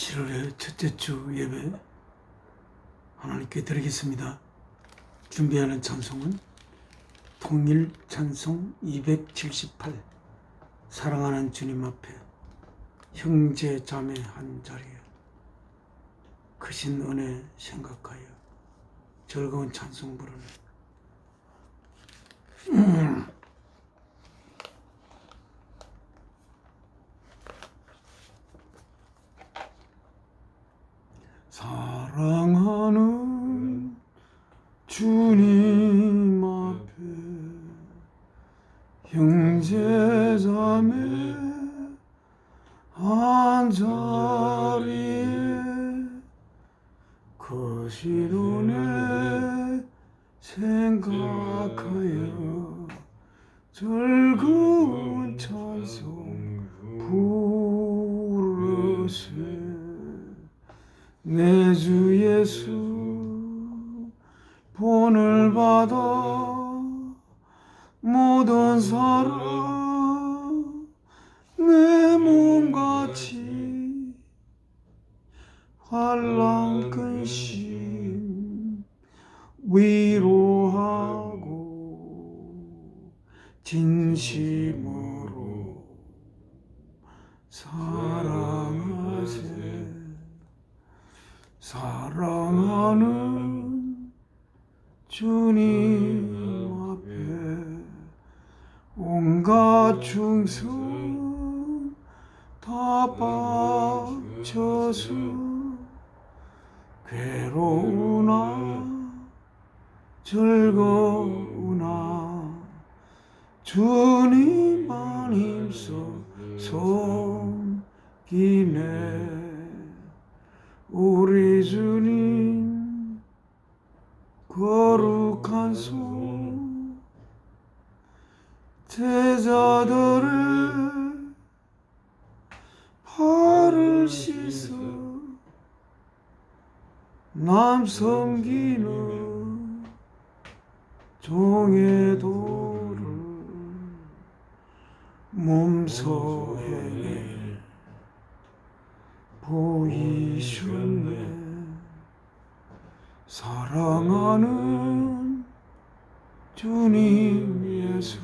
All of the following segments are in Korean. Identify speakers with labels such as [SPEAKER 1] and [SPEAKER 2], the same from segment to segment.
[SPEAKER 1] 7월의 첫째 주 예배 하나님께 드리겠습니다. 준비하는 찬송은 통일 찬송 278 사랑하는 주님 앞에 형제 자매 한 자리에 크신 은혜 생각하여 즐거운 찬송 부르는 사랑하는 주님 앞에 형제 자매 한 자리에 크신 은혜 생각하여 즐거운 찬송 부르세. 내 주 예수 본을 받아 모든 사람 내 몸같이 환난 근심 위로하고 진심으로 사랑하세. 사랑하는 주님 앞에 온갖 충성 다 바쳐서 괴로우나 즐거우나 주님만 힘써 섬기네. 우리 주님 거룩한 손 제자들의 발을 씻어 남 섬기는 종의 도를 몸소 행해 보이셨네. 사랑하는 주님 예수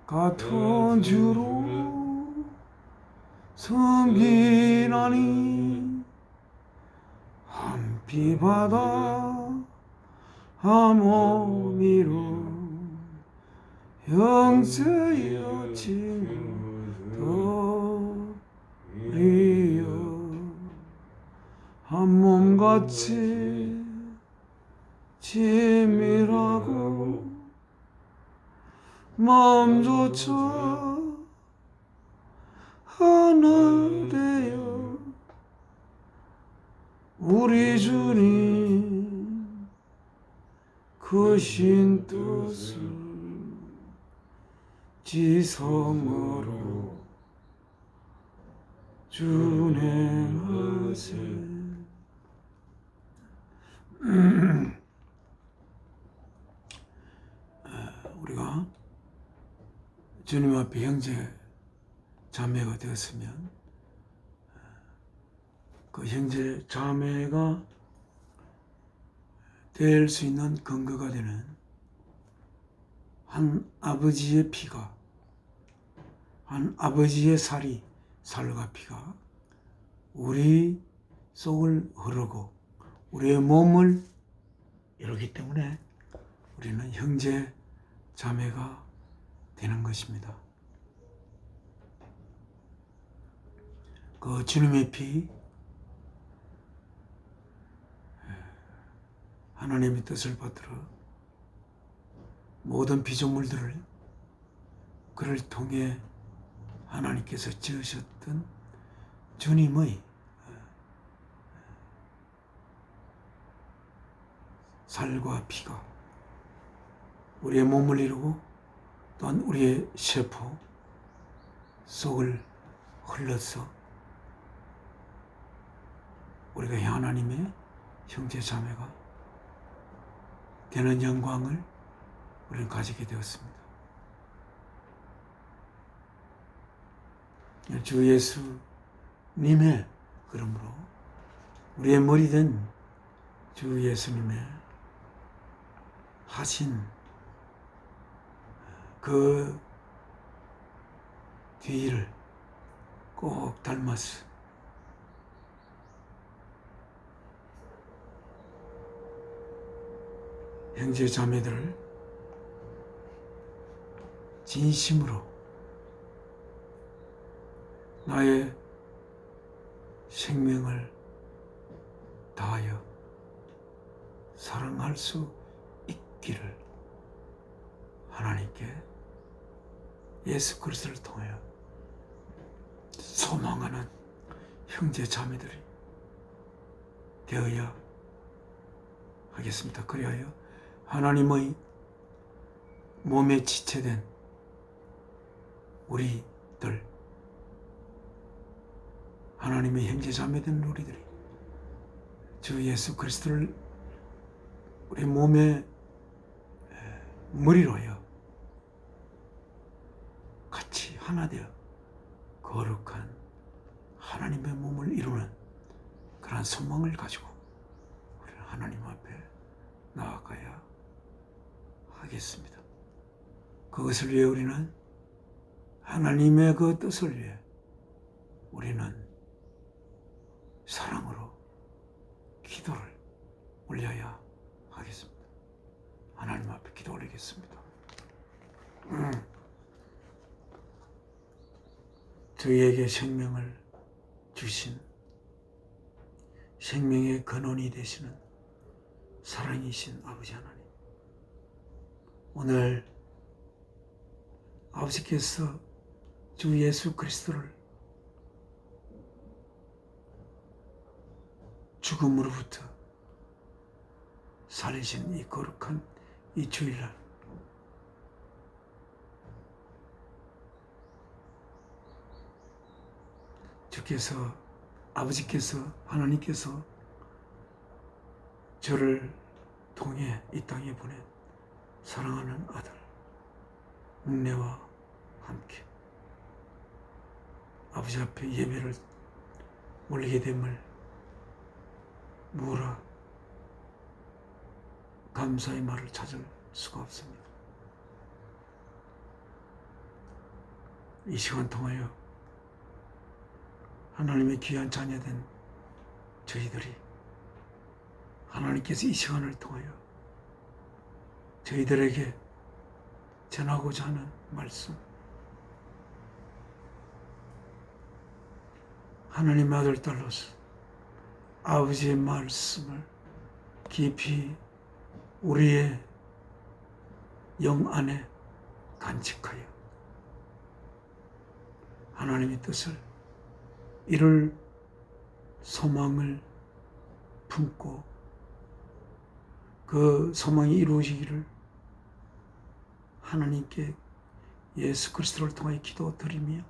[SPEAKER 1] 같은 주로 섬기나니 한 피 받아 한 몸이로 형제여 친구들이여 한 몸같이 친밀하고 마음조차 하나 되어 우리 주님 크신 뜻을 지성으로 준행하세. 우리가 주님 앞에 형제 자매가 되었으면 그 형제 자매가 될 수 있는 근거가 되는 한 아버지의 피가, 한 아버지의 살과 피가 우리 속을 흐르고 우리의 몸을 이루기 때문에 우리는 형제 자매가 되는 것입니다. 그 주님의 피, 하나님의 뜻을 받들어 모든 피조물들을 그를 통해 하나님께서 지으셨던 주님의 살과 피가 우리의 몸을 이루고 또한 우리의 세포 속을 흘러서 우리가 하나님의 형제 자매가 되는 영광을 우리는 가지게 되었습니다. 주 예수 님의 그러므로 우리의 머리 된 주 예수님의 하신 그 뒤를 꼭 닮았어. 형제 자매들을 진심으로 나의 생명을 다하여 사랑할 수 있기를 하나님께 예수 그리스도를 통하여 소망하는 형제 자매들이 되어야 하겠습니다. 그리하여 하나님의 몸에 지체된 우리들, 하나님의 형제 자매된 우리들이 주 예수 그리스도를 우리 몸의 머리로 하여 같이 하나 되어 거룩한 하나님의 몸을 이루는 그러한 소망을 가지고 우리는 하나님 앞에 나아가야 하겠습니다. 그것을 위해 우리는 하나님의 그 뜻을 위해 우리는 사랑으로 기도를 올려야 하겠습니다. 하나님 앞에 기도 올리겠습니다. 저희에게 생명을 주신 생명의 근원이 되시는 사랑이신 아버지 하나님, 오늘 아버지께서 주 예수 그리스도를 죽음으로부터 살리신 이 거룩한 이 주일날, 주께서, 아버지께서, 하나님께서 저를 통해 이 땅에 보낸 사랑하는 아들 묵내와 함께 아버지 앞에 예배를 올리게 됨을 무엇라 감사의 말을 찾을 수가 없습니다. 이 시간 통하여 하나님의 귀한 자녀된 저희들이 하나님께서 이 시간을 통하여 저희들에게 전하고자 하는 말씀, 하나님의 아들 딸로서 아버지의 말씀을 깊이 우리의 영 안에 간직하여 하나님의 뜻을 이룰 소망을 품고 그 소망이 이루어지기를 하나님께 예수 그리스도를 통하여 기도드리며,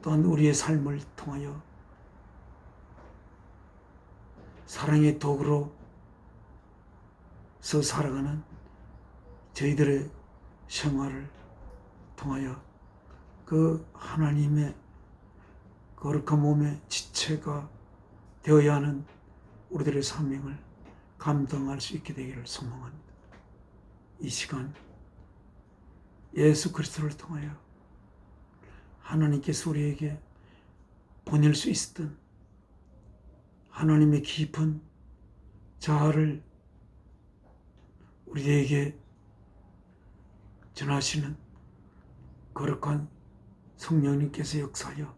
[SPEAKER 1] 또한 우리의 삶을 통하여 사랑의 도구로서 살아가는 저희들의 생활을 통하여 그 하나님의 거룩한 몸의 지체가 되어야 하는 우리들의 사명을 감당할 수 있게 되기를 소망합니다. 이 시간 예수 그리스도를 통하여 하나님께서 우리에게 보낼 수 있었던 하나님의 깊은 자아를 우리에게 전하시는 거룩한 성령님께서 역사하여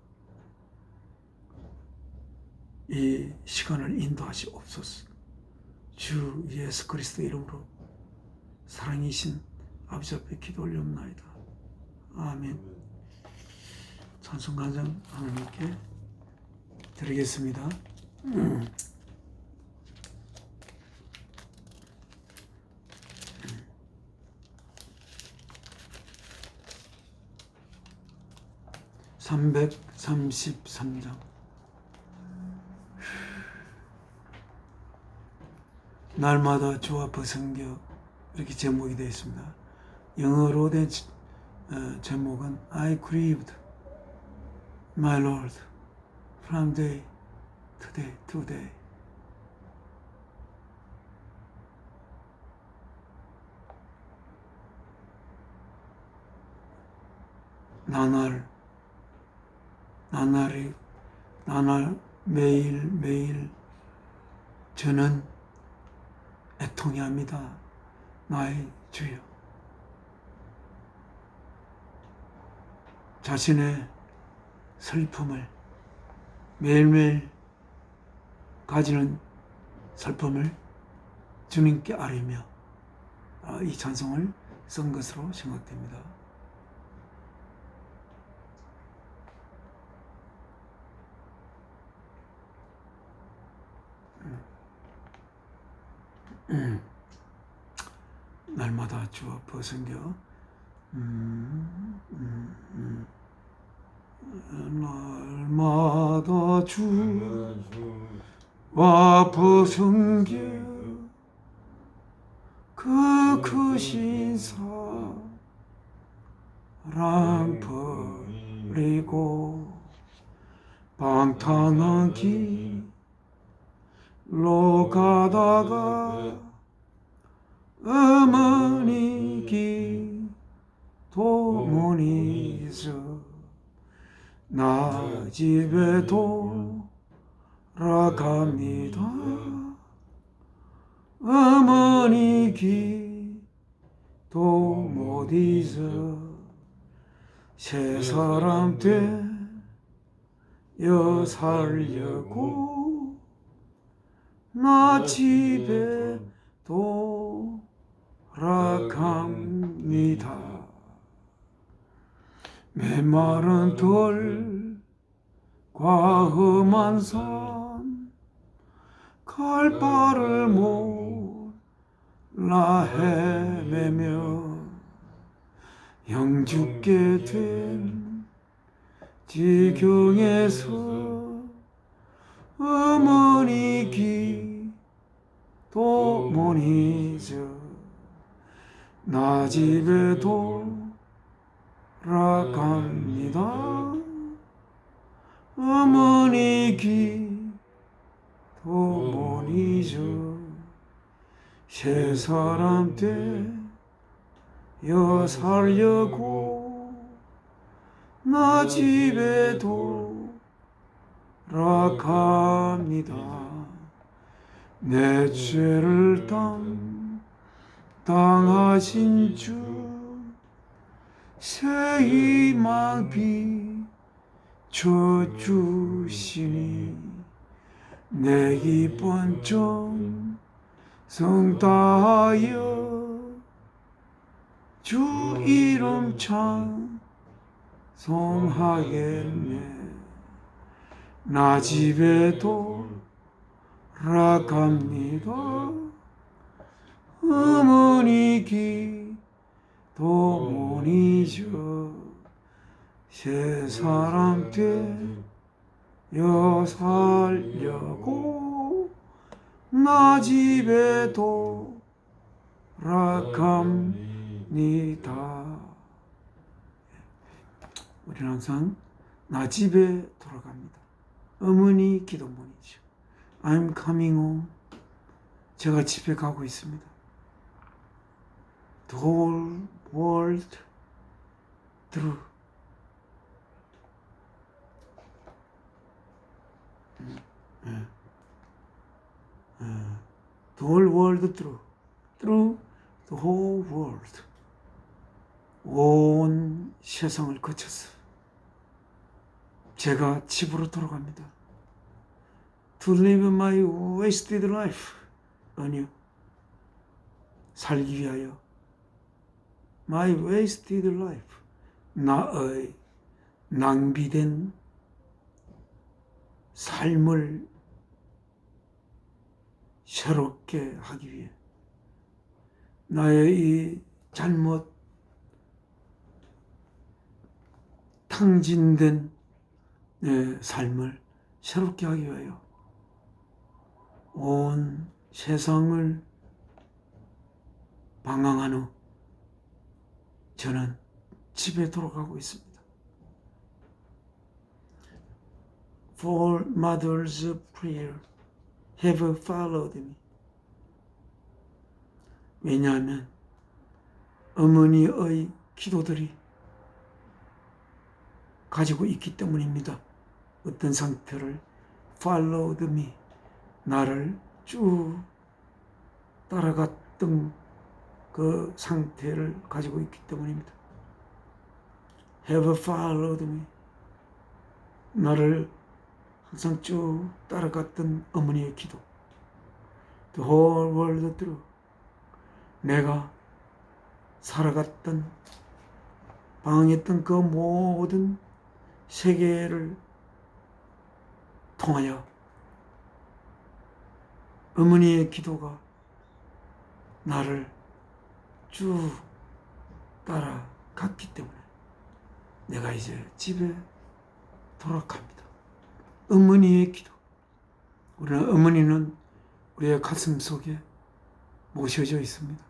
[SPEAKER 1] 이 시간을 인도하시옵소서. 주 예수 그리스도 이름으로 사랑이신 아버지 앞에 기도 올리옵나이다. 아멘. 찬송 간장 하나님께 드리겠습니다. 333장. 날마다 주 앞에 섬겨, 이렇게 제목이 되어 있습니다. 영어로 된 제목은 I grieved my Lord from day to day to day. 나날 매일 저는 애통해 합니다. 나의 주여. 자신의 슬픔을 매일매일 가지는 슬픔을 주님께 아뢰며 이 찬송을 쓴 것으로 생각됩니다. 날마다 주 앞에 섬겨 날마다 주 앞에 섬겨 그 크신 사랑 버리고 방탕한 길로 가다가 어머니 기도문이서 나 집에 돌아갑니다. 어머니 기도 못 잊어 새 사람 되어 살려고 나 집에 돌아갑니다. 메마른 돌과 험한 산 갈 바를 몰라 헤매며 영죽게 된 지경에서 어머니 기도 못 잊어 나 집에 돌아갑니다. 어머니 기도 못 잊어 새 사람 되어 살려고 나 집에 돌아갑니다. 내 죄를 당하신 주 새 희망 비춰주시니 내 기쁜 정성 다하여 주 이름 찬송하겠네. 나 집에 돌아갑니다. 어머니 기도 못 잊어 새 사람 되어 살려고 나 집에 돌아갑니다. 우리는 항상 나 집에 돌아갑니다. 어머니 기도 못 잊어 I'm coming home. 제가 집에 가고 있습니다. The whole world through. The whole world through. Through the whole world. 온 세상을 거쳐서 제가 집으로 돌아갑니다. To live my wasted life. 아니요. 살기 위하여. My wasted life. 나의 낭비된 삶을 새롭게 하기 위해 나의 이 잘못 탕진된 내 삶을 새롭게 하기 위하여 온 세상을 방황한 후 저는 집에 돌아가고 있습니다. for mother's prayer have followed me. 왜냐하면 어머니의 기도들이 가지고 있기 때문입니다. 어떤 상태를 followed me, 나를 쭉 따라갔던 그 상태를 가지고 있기 때문입니다. have followed me, 나를 항상 쭉 따라갔던 어머니의 기도. The whole world through, 내가 살아갔던 방황했던 그 모든 세계를 통하여 어머니의 기도가 나를 쭉 따라갔기 때문에 내가 이제 집에 돌아갑니다. 어머니의 기도. 우리는 어머니는 우리의 가슴 속에 모셔져 있습니다.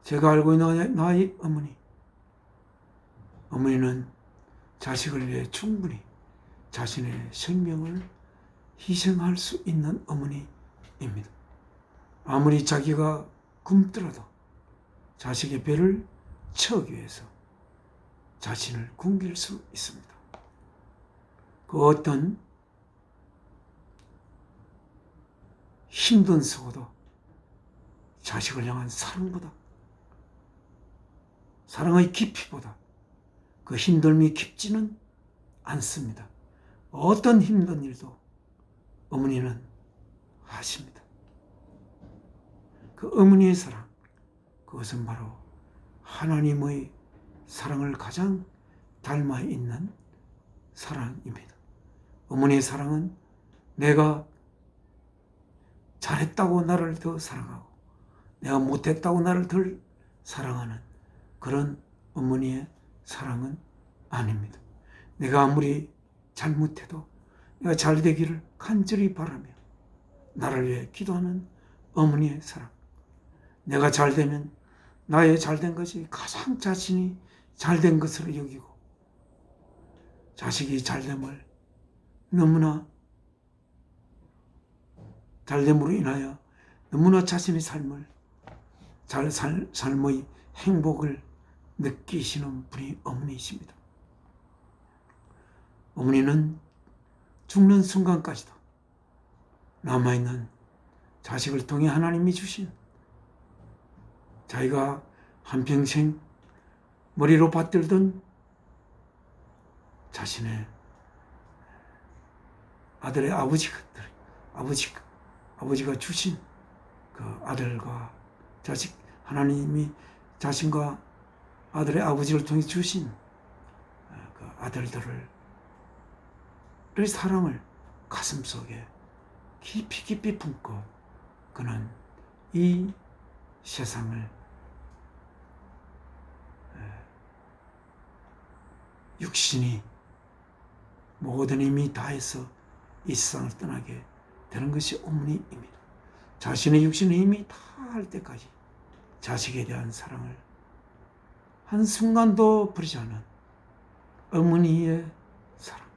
[SPEAKER 1] 제가 알고 있는 나의 어머니. 어머니는 자식을 위해 충분히 자신의 생명을 희생할 수 있는 어머니입니다. 아무리 자기가 굶더라도 자식의 배를 채우기 위해서 자신을 굶길 수 있습니다. 그 어떤 힘든 속에도 자식을 향한 사랑보다, 사랑의 깊이보다 그 힘듦이 깊지는 않습니다. 어떤 힘든 일도 어머니는 하십니다. 그 어머니의 사랑, 그것은 바로 하나님의 사랑을 가장 닮아 있는 사랑입니다. 어머니의 사랑은 내가 잘했다고 나를 더 사랑하고 내가 못했다고 나를 덜 사랑하는 그런 어머니의 사랑은 아닙니다. 내가 아무리 잘못해도 내가 잘 되기를 간절히 바라며 나를 위해 기도하는 어머니의 사랑. 내가 잘 되면 나의 잘된 것이 가장 자신이 잘된 것으로 여기고 자식이 잘됨을 너무나 잘됨으로 인하여 너무나 자신의 삶을 삶의 행복을 느끼시는 분이 어머니이십니다. 어머니는 죽는 순간까지도 남아있는 자식을 통해 하나님이 주신 자기가 한평생 머리로 받들던 자신의 아들의 아버지가 주신 그 아들과 자식, 하나님이 자신과 아들의 아버지를 통해 주신 그 아들들의 사랑을 가슴속에 깊이 품고 그는 이 세상을 육신이 모든 힘이 다해서 이 세상을 떠나게 되는 것이 어머니입니다. 자신의 육신의 힘이 다 할 때까지 자식에 대한 사랑을 한순간도 버리지 않은 어머니의 사랑.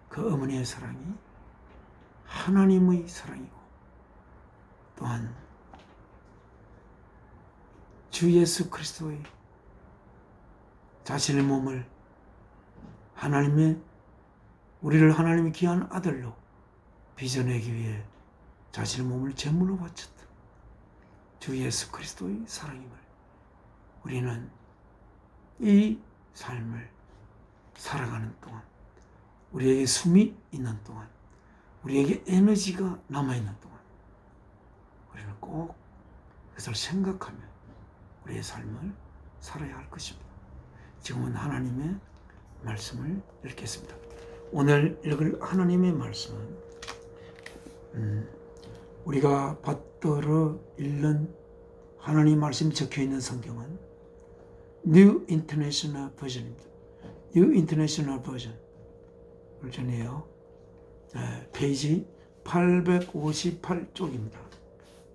[SPEAKER 1] 그 어머니의 사랑이 하나님의 사랑이고 또한 주 예수 그리스도의 자신의 몸을 우리를 하나님의 귀한 아들로 빚어내기 위해 자신의 몸을 제물로 바쳤다. 주 예수 그리스도의 사랑임을 우리는 이 삶을 살아가는 동안, 우리에게 숨이 있는 동안, 우리에게 에너지가 남아있는 동안 우리는 꼭 그것을 생각하며 우리의 삶을 살아야 할 것입니다. 지금은 하나님의 말씀을 읽겠습니다. 오늘 읽을 하나님의 말씀은 우리가 받들어 읽는 하나님 말씀이 적혀있는 성경은 New International Version입니다. New International Version 버전이에요. 페이지 858쪽입니다.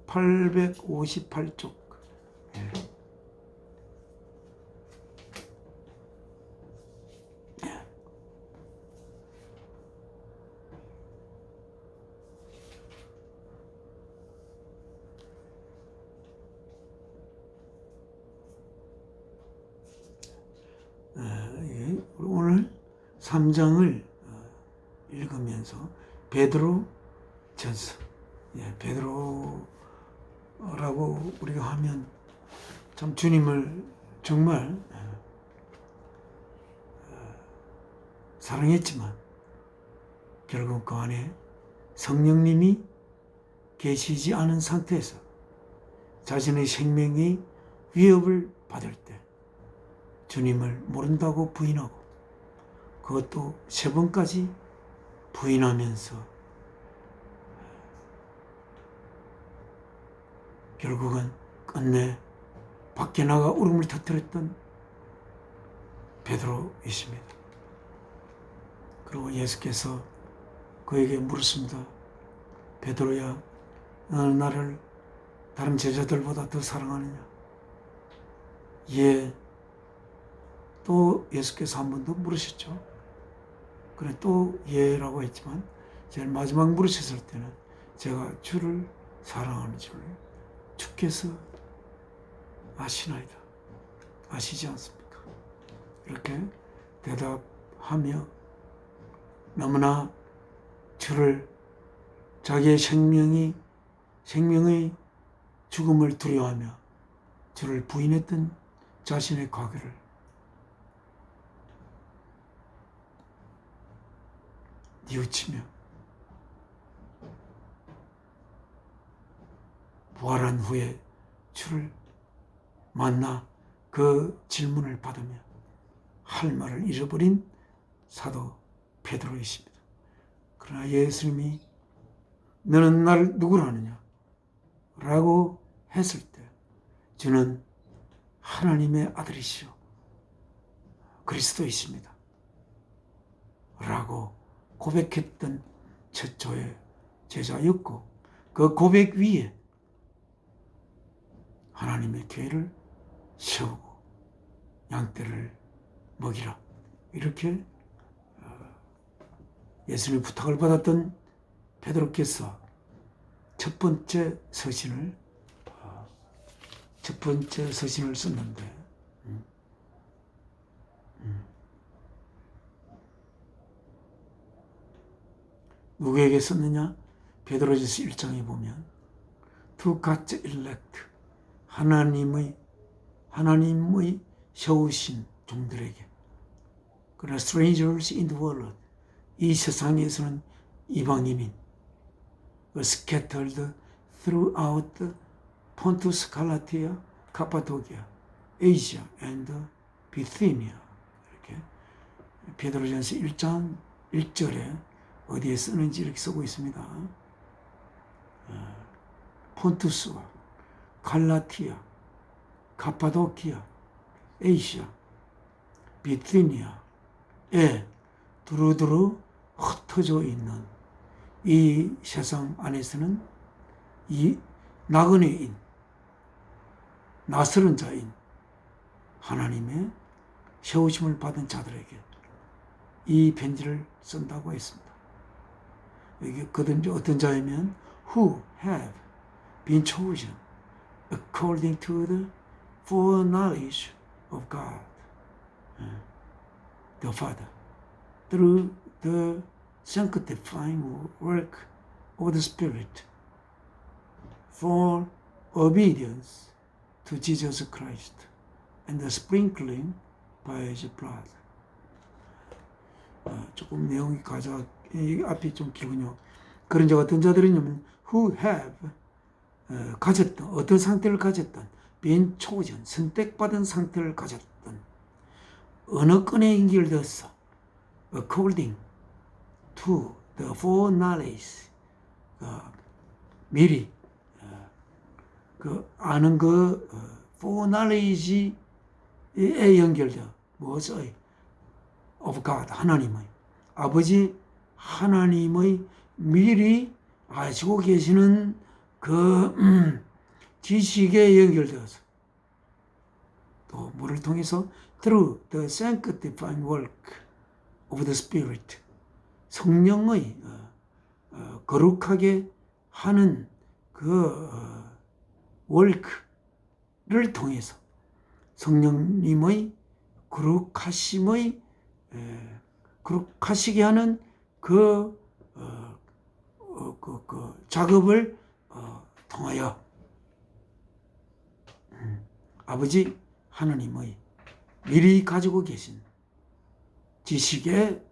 [SPEAKER 1] 858쪽. 3장을 읽으면서 베드로 전서, 베드로라고 우리가 하면 참 주님을 정말 사랑했지만 결국 그 안에 성령님이 계시지 않은 상태에서 자신의 생명이 위협을 받을 때 주님을 모른다고 부인하고 그것도 3번까지 부인하면서 결국은 끝내 밖에 나가 울음을 터뜨렸던 베드로이십니다. 그리고 예수께서 그에게 물었습니다. 베드로야, 너는 나를 다른 제자들보다 더 사랑하느냐? 예. 또 예수께서 한 번 더 물으셨죠. 그래 또 예라고 했지만 제일 마지막 물으셨을 때는 제가 주를 사랑하는 줄 주께서 아시나이다. 아시지 않습니까? 이렇게 대답하며 너무나 주를 자기의 생명의 죽음을 두려워하며 주를 부인했던 자신의 과거를 뉘우치며 부활한 후에 주를 만나 그 질문을 받으며 할 말을 잃어버린 사도 베드로이십니다. 그러나 예수님이 너는 나를 누구로 하느냐? 라고 했을 때 주는 하나님의 아들이시오 그리스도이십니다. 라고 고백했던 최초의 제자였고 그 고백 위에 하나님의 교회를 세우고 양떼를 먹이라 이렇게 예수님의 부탁을 받았던 베드로께서 첫 번째 서신을 썼는데 누구에게 썼느냐? 베드로전서 1장에 보면 To God's elect 하나님의 세우신 종들에게 그러나 strangers in the world 이 세상에서는 이방인인 scattered throughout Pontus, Galatia, Cappadocia, Asia and Bithynia 이렇게 베드로전서 1장 1절에 어디에 쓰는지 이렇게 쓰고 있습니다. 폰투스와 갈라티아, 카파도키아, 에이시아, 비티니아에 두루두루 흩어져 있는 이 세상 안에서는 이 나그네인, 낯설은 자인 하나님의 세우심을 받은 자들에게 이 편지를 쓴다고 했습니다. 이게 어떤 자이면 who have been chosen according to the foreknowledge of God, the Father, through the sanctifying work of the Spirit, for obedience to Jesus Christ and the sprinkling by His blood. 조금 내용이 이 앞이 좀 길군요. 그런 자가 어떤 자들이냐면 who have 가졌던 어떤 상태를 가졌던 been chosen 선택받은 상태를 가졌던 어느 끈에 연결되었어 according to the foreknowledge 미리 아는 foreknowledge에 연결되어 무엇의 of God 하나님의 아버지 하나님의 미리 아시고 계시는 그 지식에 연결되어서 또 뭐를 통해서 through the sanctifying work of the Spirit 성령의 거룩하게 하는 그 work를 통해서 성령님의 거룩하심의 그렇게 하시게 하는 그 작업을 통하여 아버지 하나님의 미리 가지고 계신 지식에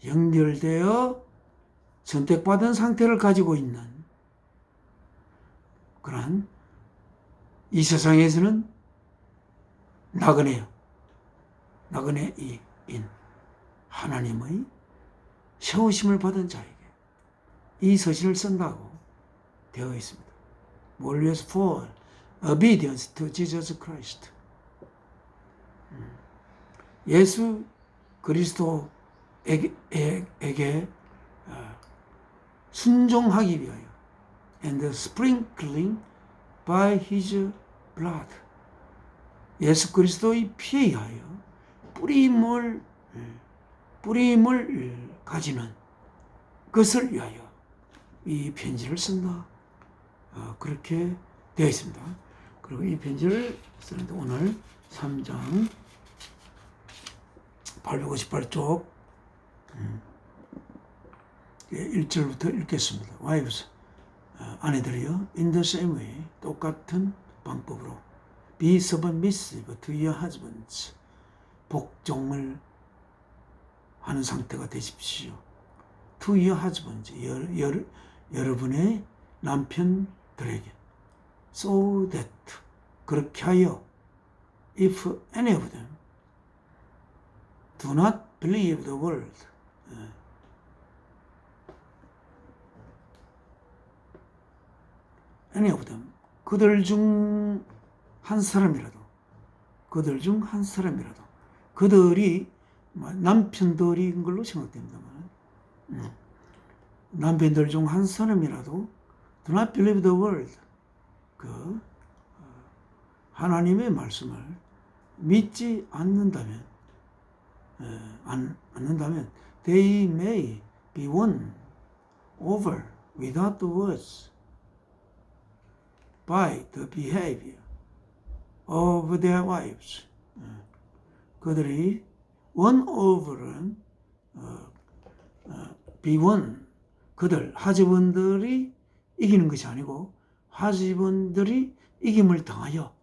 [SPEAKER 1] 연결되어 선택받은 상태를 가지고 있는 그러한 이 세상에서는 나그네인 하나님의 세우심을 받은 자에게 이 서신을 쓴다고 되어 있습니다. 뭘 위해서? For obedience to Jesus Christ. 예수 그리스도에게 순종하기 위하여 and sprinkling by his blood. 예수 그리스도의 피에 의하여 뿌림을 가지는 것을 위하여 이 편지를 쓴다. 그렇게 되어 있습니다. 그리고 이 편지를 쓰는데 오늘 3장 858쪽 1절부터 읽겠습니다. Wives, 아내들이여, in the same way, 똑같은 방법으로 be submissive to your husbands. 복종을 하는 상태가 되십시오. To your husbands. 여러분의 남편들에게. So that. 그렇게 하여 if any of them do not believe the word. any of them. 그들 중 한 사람이라도. 그들이 남편들인 걸로 생각됩니다만 남편들 중 한 사람이라도 do not believe the word. 하나님의 말씀을 믿지 않는다면 they may be won over without the words by the behavior of their wives. 그들이 won over는 be won, 그들 하즈분들이 이기는 것이 아니고 하즈분들이 이김을 당하여,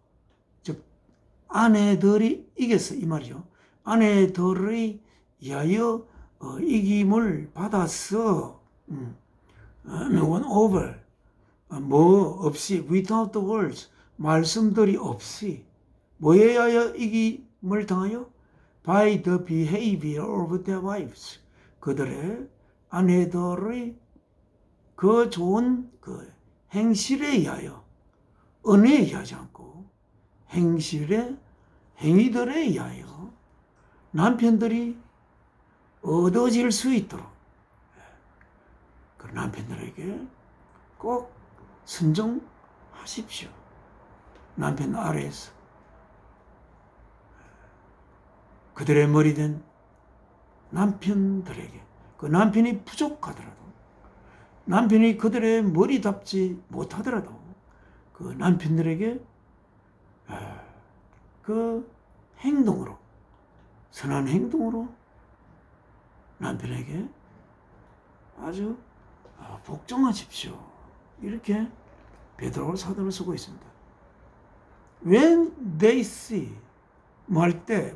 [SPEAKER 1] 즉 아내들이 이겼어 이 말이죠. 아내들이 위하여 이김을 받았어. won over, 뭐 없이, without the words, 말씀들이 없이 뭐에 의하여 이김을 당하여? by the behavior of their wives. 그들의 아내들의 그 좋은 그 행실에 의하여, 은혜에 의하지 않고 행실에, 행위들에 의하여 남편들이 얻어질 수 있도록 그 남편들에게 꼭 순종하십시오. 남편 아래에서 그들의 머리된 남편들에게, 그 남편이 부족하더라도, 남편이 그들의 머리답지 못하더라도 그 남편들에게 그 행동으로, 선한 행동으로 남편에게 아주 복종하십시오. 이렇게 베드로 사도를 쓰고 있습니다. When they see, 뭐 할 때?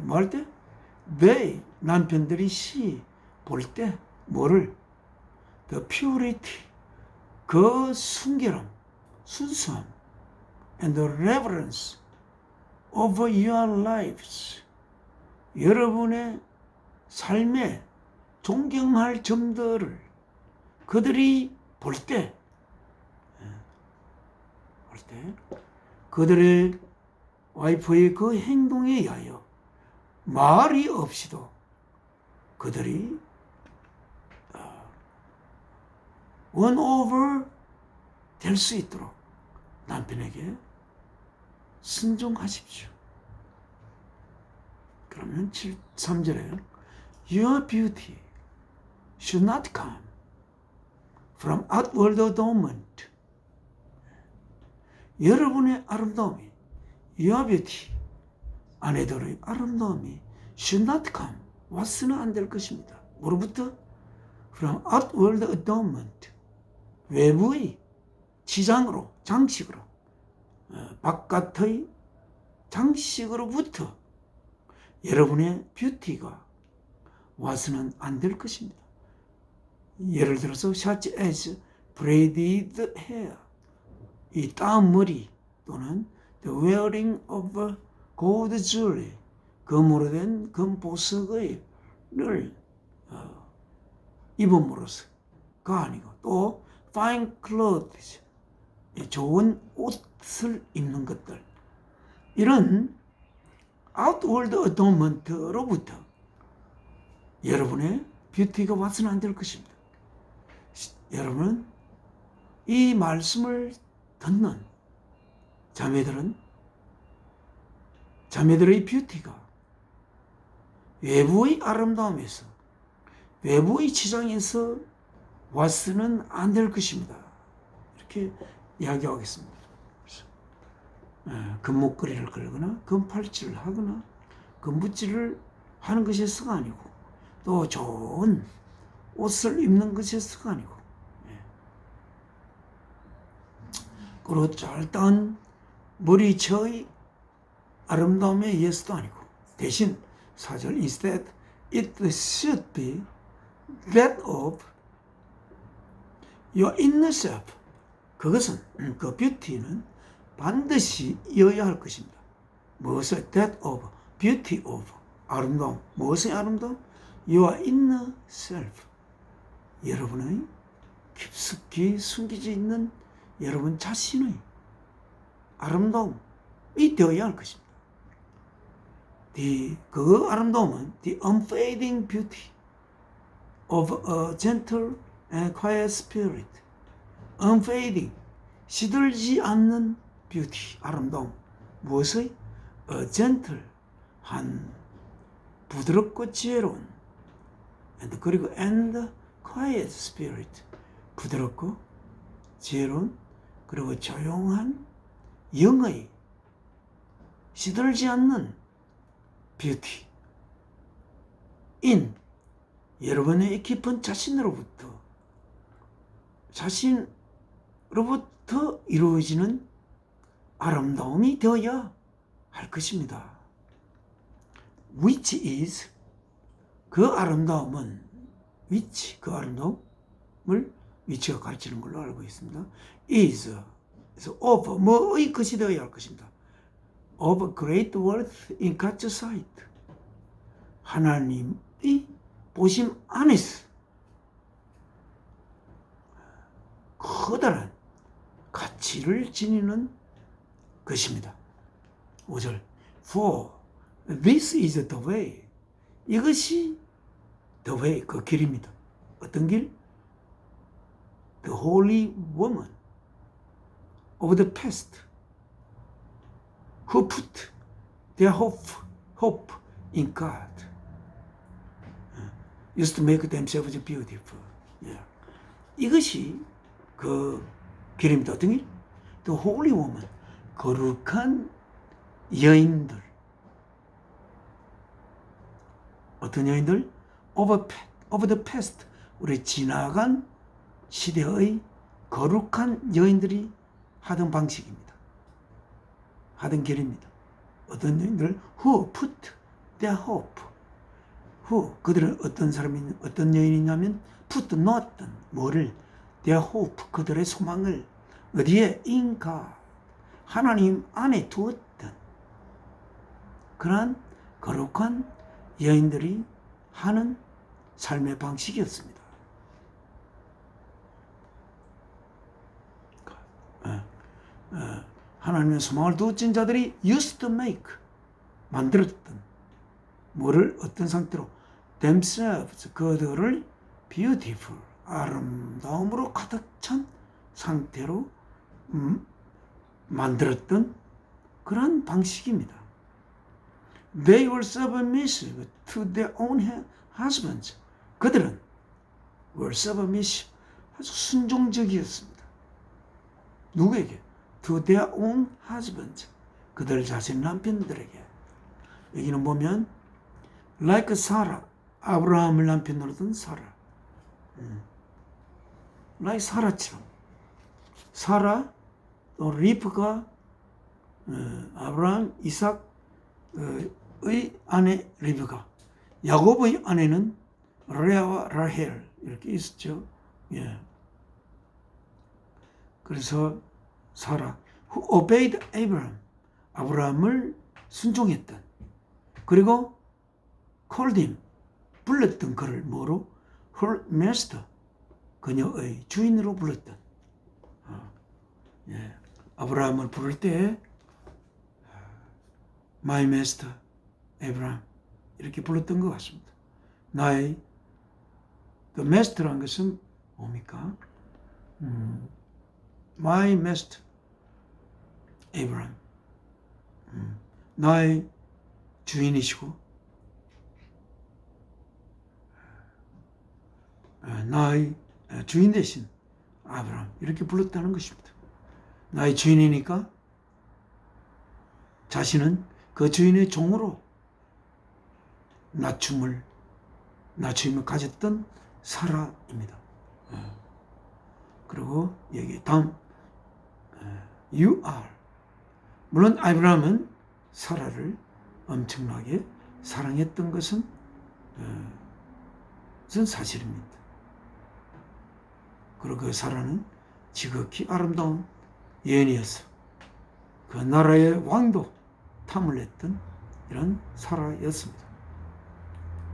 [SPEAKER 1] they, 남편들이 see, 볼 때 뭐를? The purity, 그 순결함, 순수함, and the reverence of your lives, 여러분의 삶에 존경할 점들을 그들이 볼 때, 그들의 와이프의 그 행동에 의하여 말이 없이도 그들이 won over 될 수 있도록 남편에게 순종하십시오. 그러면 3절에 Your beauty should not come from outward adornment. 여러분의 아름다움이, Your beauty, 아내들의 아름다움이 should not come, 와서는 안 될 것입니다. 뭐로부터? From outward adornment. 외부의 치장으로, 장식으로, 바깥의 장식으로부터 여러분의 뷰티가 와서는 안 될 것입니다. 예를 들어서 such as braided hair, 이 따은 머리 또는 the wearing of gold jewelry, 금으로 된 금보석을 입음으로써가 아니고 또 fine clothes, 좋은 옷을 입는 것들, 이런 outward adornment로부터 여러분의 뷰티가 와서는 안 될 것입니다. 여러분, 이 말씀을 듣는 자매들의 뷰티가 외부의 아름다움에서, 외부의 치장에서 와서는 안 될 것입니다. 이렇게 이야기하겠습니다. 금목걸이를 걸거나 금팔찌를 하거나 금붙질을 하는 것에서가 아니고 또 좋은 옷을 입는 것에서가 아니고 그리고 짧은 머리처의 아름다움에 의해서도 아니고 대신 4절 instead it should be that of your inner self. 그것은 그 뷰티는 반드시 이어야 할 것입니다. 무엇을? that of, beauty of, 아름다움. 무엇의 아름다움? your inner self. 여러분의 깊숙이 숨겨져 있는 여러분 자신의 아름다움이 되어야 할 것입니다. 그 아름다움은 the unfading beauty of a gentle and quiet spirit. unfading, 시들지 않는 beauty, 아름다움. 무엇의? a gentle, 한 부드럽고 지혜로운 그리고 and quiet spirit, 부드럽고 지혜로운 그리고 조용한 영의 시들지 않는 뷰티 in 여러분의 깊은 자신으로부터 이루어지는 아름다움이 되어야 할 것입니다. which is 그 아름다움은 그 아름다움을 위치가 가르치는 걸로 알고 있습니다. is of 뭐의 것이 되어야 할 것입니다. of great worth in God's sight. 하나님의 보심 안에서 커다란 가치를 지니는 것입니다. 5절 For this is the way. 이것이 the way, 그 길입니다. 어떤 길? The holy woman of the past who put their hope in God used to make themselves beautiful. 이것이 그 길입니다. 어떤 길? The holy woman, 거룩한 여인들. 어떤 여인들? Of the past, 우리 지나간 시대의 거룩한 여인들이 하던 방식입니다. 하던 길입니다. 어떤 여인들? Who put their hope. Who, 그들은 어떤 여인이냐면 put 놓았던 뭐를? their hope, 그들의 소망을 어디에? in God, 하나님 안에 두었던 그러한 거룩한 여인들이 하는 삶의 방식이었습니다. 하나님의 소망을 두었던 자들이 used to make, 만들었던 뭐를 어떤 상태로? themselves, 그들을 beautiful, 아름다움으로 가득 찬 상태로 만들었던 그런 방식입니다. They were submissive to their own husbands. 그들은 were submissive, 아주 순종적이었습니다. 누구에게? To their own husbands. 그들 자신 남편들에게. 여기는 보면 like Sarah, 아브라함을 남편으로 둔 사라. 나의 사라처럼. 사라, 또 리브가 아브라함, 이삭의 아내 리브가, 야곱의 아내는 레아와 라헬 이렇게 있었죠. 예. 그래서 사라, who obeyed Abraham, 아브라함을 순종했던, 그리고 called him, 불렀던 그를 뭐로? her master, 그녀의 주인으로 불렀던. 예. 아브라함을 부를 때 my master Abraham 이렇게 불렀던 것 같습니다. 나의 그 master란 것은 뭡니까? my master Abraham, 나의 주인이시고 나의 주인 대신 아브라함 이렇게 불렀다는 것입니다. 나의 주인이니까 자신은 그 주인의 종으로 낮춤을 가졌던 사라입니다. 그리고 여기 다음 you are, 물론 아브라함은 사라를 엄청나게 사랑했던 것은 사실입니다. 그리고 그 사라는 지극히 아름다운 여인이어서 그 나라의 왕도 탐을 냈던 이런 사라였습니다.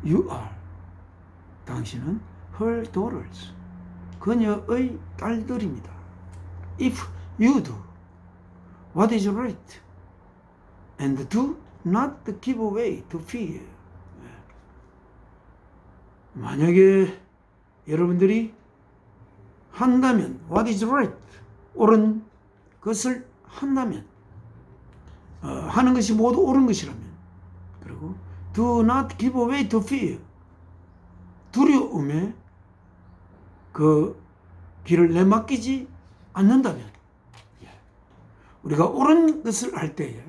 [SPEAKER 1] You are, 당신은 her daughters, 그녀의 딸들입니다. If you do what is right and do not give way to fear, 만약에 여러분들이 한다면, what is right, 옳은 것을 한다면, 하는 것이 모두 옳은 것이라면, 그리고 do not give way to fear, 두려움에 그 길을 내맡기지 않는다면, 우리가 옳은 것을 할 때에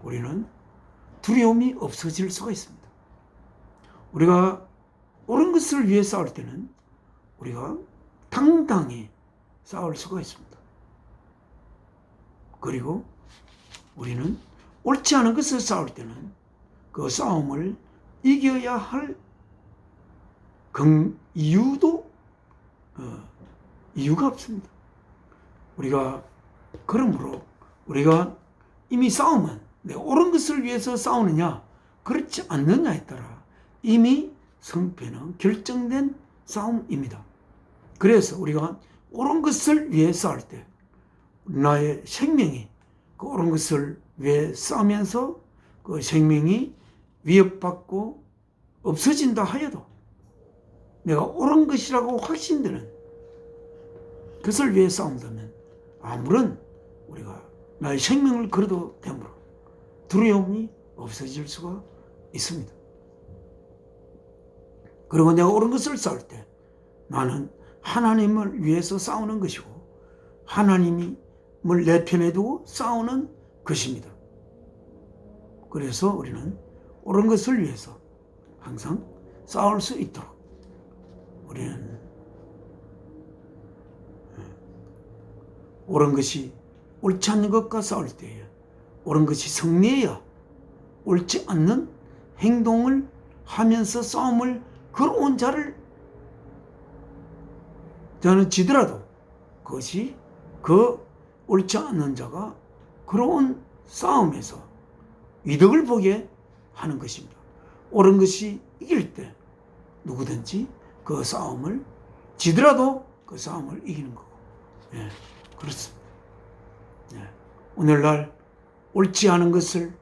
[SPEAKER 1] 우리는 두려움이 없어질 수가 있습니다. 우리가 옳은 것을 위해 싸울 때는 우리가 당당히 싸울 수가 있습니다. 그리고 우리는 옳지 않은 것을 싸울 때는 그 싸움을 이겨야 할 이유가 없습니다. 그러므로 우리가 이미 싸움은 내가 옳은 것을 위해서 싸우느냐 그렇지 않느냐에 따라 이미 승패는 결정된 싸움입니다. 그래서 우리가 옳은 것을 위해 싸울 때 나의 생명이 그 옳은 것을 위해 싸우면서 그 생명이 위협받고 없어진다 하여도 내가 옳은 것이라고 확신되는 그것을 위해 싸운다면 아무런 우리가 나의 생명을 걸어도 되므로 두려움이 없어질 수가 있습니다. 그리고 내가 옳은 것을 싸울 때 나는 하나님을 위해서 싸우는 것이고 하나님을 내 편에 두고 싸우는 것입니다. 그래서 우리는 옳은 것을 위해서 항상 싸울 수 있도록 우리는 옳은 것이 옳지 않는 것과 싸울 때에 옳은 것이 승리해야 옳지 않는 행동을 하면서 싸움을 걸어온 자를 저는 지더라도 그것이 그 옳지 않는 자가 걸어온 싸움에서 이득을 보게 하는 것입니다. 옳은 것이 이길 때 누구든지 그 싸움을 지더라도 그 싸움을 이기는 거고. 예, 그렇습니다. 예, 오늘날 옳지 않은 것을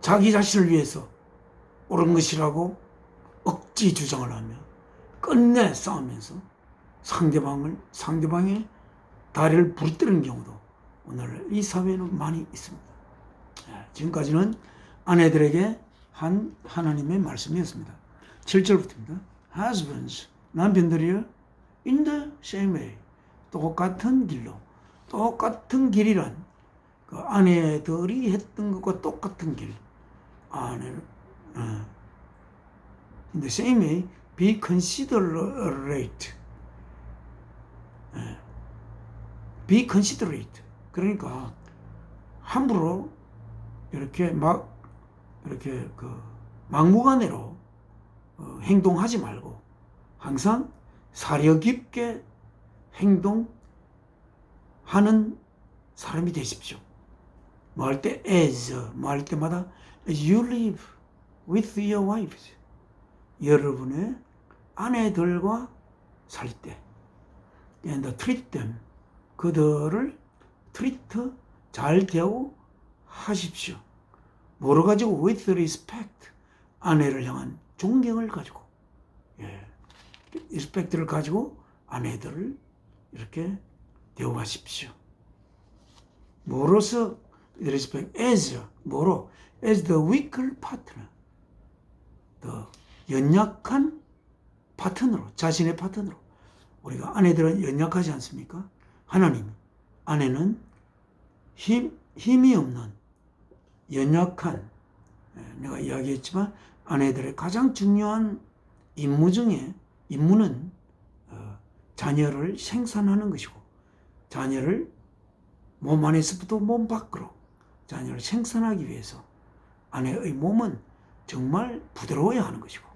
[SPEAKER 1] 자기 자신을 위해서 옳은 것이라고 억지 주장을 하며 끝내 싸우면서 상대방의 다리를 부러뜨리는 경우도 오늘 이 사회에는 많이 있습니다. 지금까지는 아내들에게 한 하나님의 말씀이었습니다. 7절부터입니다. Husbands, 남편들이여, in the same way, 똑같은 길로, 똑같은 길이란 그 아내들이 했던 것과 똑같은 길, In the same way, be considerate. be considerate. 그러니까 함부로 이렇게 막무가내로 행동하지 말고 항상 사려 깊게 행동하는 사람이 되십시오. 뭐 할 때 뭐 할 때마다 as you live with your wives, 여러분의 아내들과 살 때, and treat them, 그들을 treat, 잘 대우하십시오. 뭐로 가지고? with respect, 아내를 향한 존경을 가지고, respect를 가지고 아내들을 이렇게 대우하십시오. 뭐로서 respect? as, 뭐로? as the weaker partner, 더 연약한 파트너로, 자신의 파트너로. 우리가 아내들은 연약하지 않습니까? 하나님, 아내는 힘이 없는 연약한, 내가 이야기했지만 아내들의 가장 중요한 임무는 자녀를 생산하는 것이고, 자녀를 몸 안에서부터 몸 밖으로 자녀를 생산하기 위해서 아내의 몸은 정말 부드러워야 하는 것이고,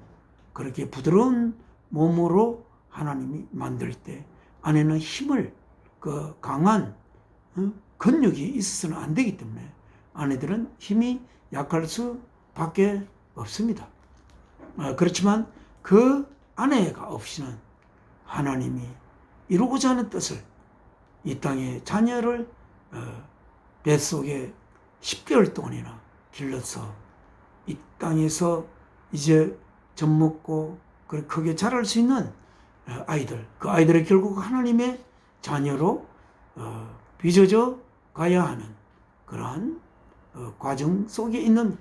[SPEAKER 1] 그렇게 부드러운 몸으로 하나님이 만들 때 아내는 힘을, 강한 근육이 있어서는 안 되기 때문에 아내들은 힘이 약할 수밖에 없습니다. 그렇지만 그 아내가 없이는 하나님이 이루고자 하는 뜻을, 이 땅에 자녀를 뱃속에 10개월 동안이나 길러서 이 땅에서 이제 젖먹고 크게 자랄 수 있는 아이들, 그 아이들이 결국 하나님의 자녀로 빚어져 가야 하는 그러한 과정 속에 있는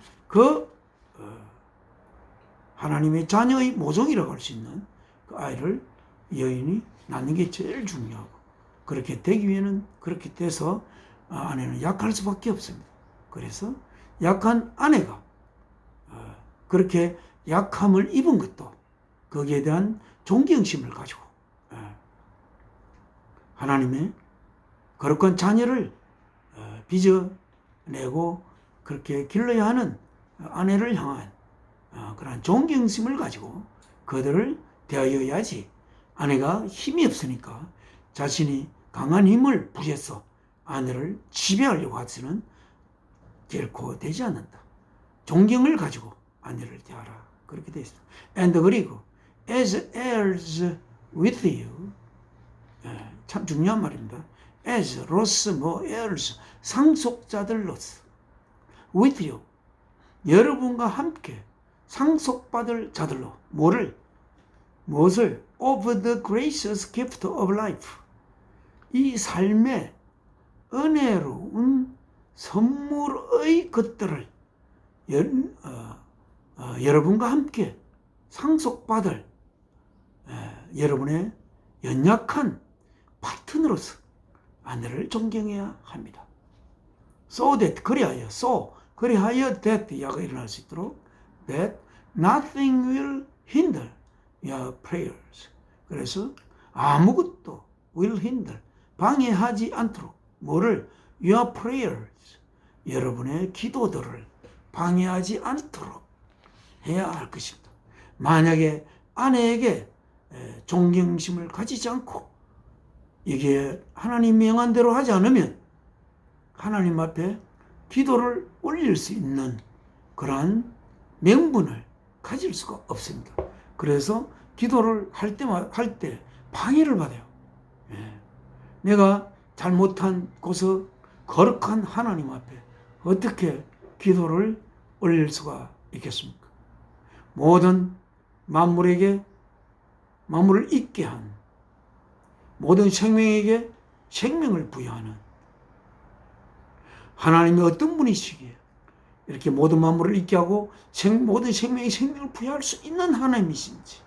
[SPEAKER 1] 하나님의 자녀의 모종이라고 할 수 있는 그 아이를 여인이 낳는 게 제일 중요하고, 그렇게 되기 위해는, 그렇게 돼서 아내는 약할 수밖에 없습니다. 그래서 약한 아내가 그렇게 약함을 입은 것도 거기에 대한 존경심을 가지고 하나님의 거룩한 자녀를 빚어내고 그렇게 길러야 하는 아내를 향한 그런 존경심을 가지고 그들을 대하여야지, 아내가 힘이 없으니까 자신이 강한 힘을 부여서 아내를 지배하려고 하지는 결코 되지 않는다. 존경을 가지고 아내를 대하라. 그렇게 되어 있습니다. And 그리고 as heirs with you, 참 중요한 말입니다. as, 로스, heirs, 상속자들로서 with you, 여러분과 함께 상속받을 자들로 무엇을? of the gracious gift of life, 이 삶의 은혜로운 선물의 것들을 여러분과 함께 상속받을 여러분의 연약한 파트너로서 아내를 존경해야 합니다. So that, 그리하여 that, 야가 일어날 수 있도록, that nothing will hinder your prayers. 그래서 아무것도 will hinder, 방해하지 않도록, 뭐를? your prayers, 여러분의 기도들을 방해하지 않도록 해야 할 것입니다. 만약에 아내에게 존경심을 가지지 않고 이게 하나님 명한 대로 하지 않으면 하나님 앞에 기도를 올릴 수 있는 그러한 명분을 가질 수가 없습니다. 그래서 기도를 할 때 방해를 받아요. 내가 잘못한 곳에 거룩한 하나님 앞에 어떻게 기도를 올릴 수가 있겠습니까? 모든 만물을 있게 한, 모든 생명에게 생명을 부여하는 하나님이 어떤 분이시기에 이렇게 모든 만물을 있게 하고 모든 생명에 생명을 부여할 수 있는 하나님이신지,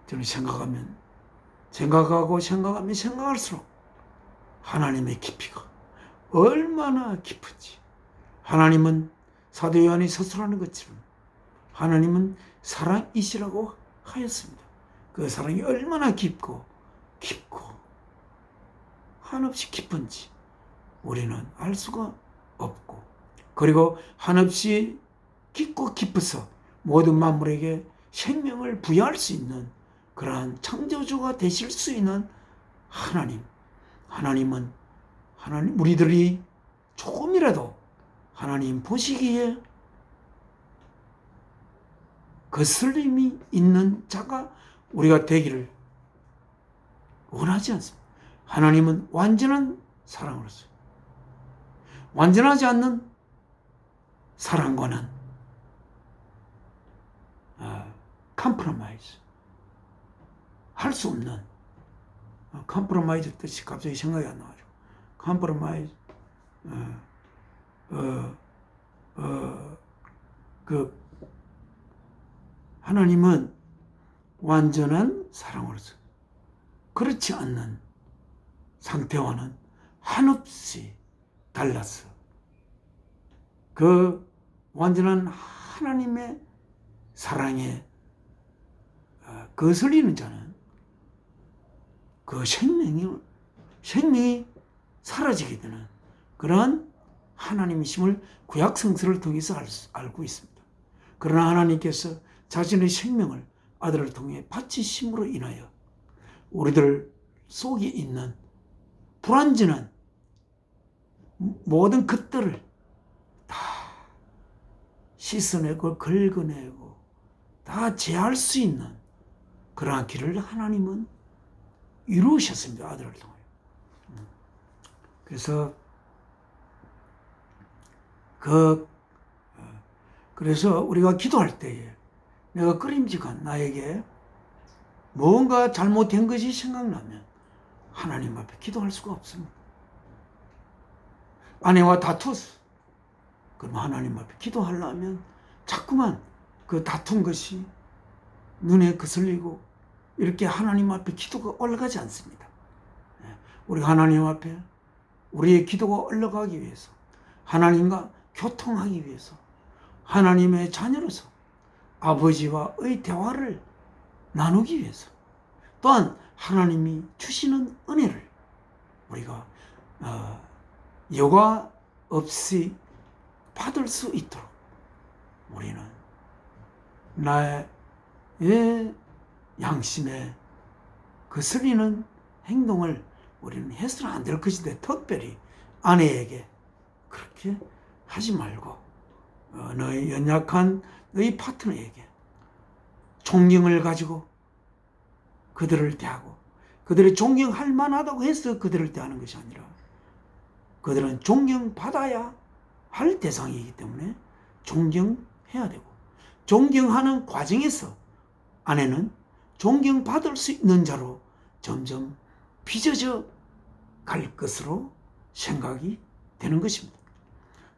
[SPEAKER 1] 저는 생각하면 생각할수록 하나님의 깊이가 얼마나 깊은지, 하나님은 사도 요한이 서술하는 것처럼 하나님은 사랑이시라고 하였습니다. 그 사랑이 얼마나 깊고 한없이 깊은지 우리는 알 수가 없고, 그리고 한없이 깊고 깊어서 모든 만물에게 생명을 부여할 수 있는 그러한 창조주가 되실 수 있는 하나님은 우리들이 조금이라도 하나님 보시기에 거슬림이 있는 자가 우리가 되기를 원하지 않습니다. 하나님은 완전한 사랑으로서 완전하지 않는 사랑과는 컴프로마이즈 할 수 없는, 컴프로마이즈 뜻이 갑자기 생각이 안 나가지고, 컴프로마이즈 하나님은 완전한 사랑으로서 그렇지 않는 상태와는 한없이 달라서 그 완전한 하나님의 사랑에 거슬리는 자는 그 생명이 사라지게 되는 그러한 하나님이심을 구약 성서를 통해서 알고 있습니다. 그러나 하나님께서 자신의 생명을 아들을 통해 바치심으로 인하여 우리들 속에 있는 불완전한 모든 것들을 다 씻어내고 긁어내고 다 제할 수 있는 그러한 길을 하나님은 이루셨습니다. 아들을 통해. 그래서 그래서 우리가 기도할 때에 내가 끄림직한 나에게 뭔가 잘못된 것이 생각나면 하나님 앞에 기도할 수가 없습니다. 아내와 다투었어. 그럼 하나님 앞에 기도하려면 자꾸만 그 다툰 것이 눈에 거슬리고 이렇게 하나님 앞에 기도가 올라가지 않습니다. 우리가 하나님 앞에 우리의 기도가 올라가기 위해서, 하나님과 교통하기 위해서, 하나님의 자녀로서 아버지와의 대화를 나누기 위해서, 또한 하나님이 주시는 은혜를 우리가 여과 없이 받을 수 있도록 우리는 나의 양심에 거슬리는 행동을 우리는 해서는 안 될 것인데, 특별히 아내에게 그렇게 하지 말고 너의 연약한 너희 파트너에게 존경을 가지고 그들을 대하고, 그들이 존경할 만하다고 해서 그들을 대하는 것이 아니라 그들은 존경받아야 할 대상이기 때문에 존경해야 되고, 존경하는 과정에서 아내는 존경받을 수 있는 자로 점점 빚어져 갈 것으로 생각이 되는 것입니다.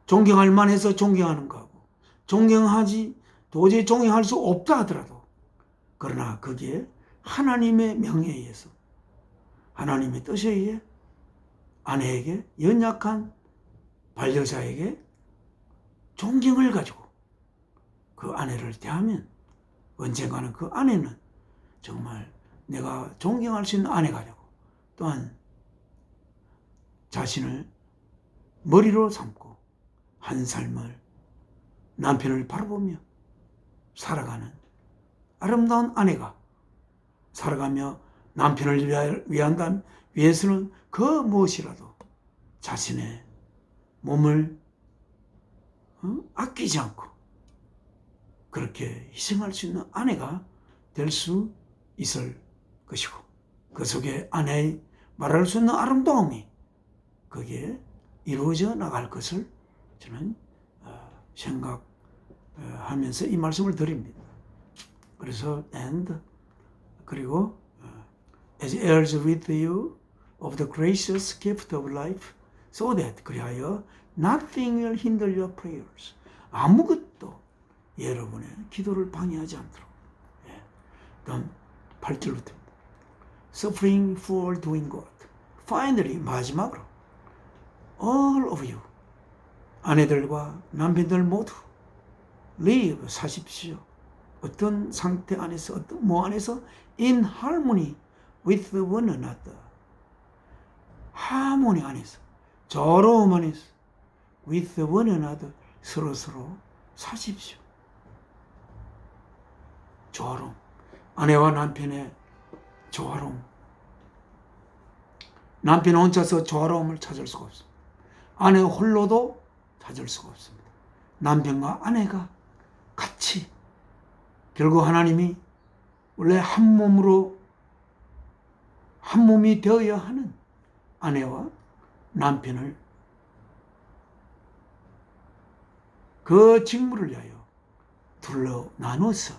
[SPEAKER 1] 존경할 만해서 존경하는 거하고, 도저히 존경할 수 없다 하더라도, 그러나 거기에 하나님의 명예에 의해서, 하나님의 뜻에 의해 아내에게, 연약한 반려자에게 존경을 가지고 그 아내를 대하면 언젠가는 그 아내는 정말 내가 존경할 수 있는 아내가 되고, 또한 자신을 머리로 삼고 한 삶을 남편을 바라보며 살아가는 아름다운 아내가 살아가며, 남편을 위해서는 그 무엇이라도 자신의 몸을 아끼지 않고 그렇게 희생할 수 있는 아내가 될 수 있을 것이고, 그 속에 아내의 말할 수 있는 아름다움이 거기에 이루어져 나갈 것을 저는 생각하면서 이 말씀을 드립니다. 그래서 그리고 as heirs with you of the gracious gift of life, so that 그리하여 nothing will hinder your prayers. 아무것도 여러분의 기도를 방해하지 않도록. 다음 8절부터 suffering for doing good. Finally, 마지막으로 all of you, 아내들과 남편들 모두 live, 사십시오. 어떤 상태 안에서, 어떤 뭐 안에서 in harmony with one another. 하모니 안에서, 조로움 안에서 with one another. 서로 사십시오. 조화로움. 아내와 남편의 조화로움. 남편 혼자서 조화로움을 찾을 수가 없습니다. 아내 홀로도 찾을 수가 없습니다. 남편과 아내가 같이, 결국 하나님이 원래 한 몸이 되어야 하는 아내와 남편을 그 직무를 위하여 둘로 나눠서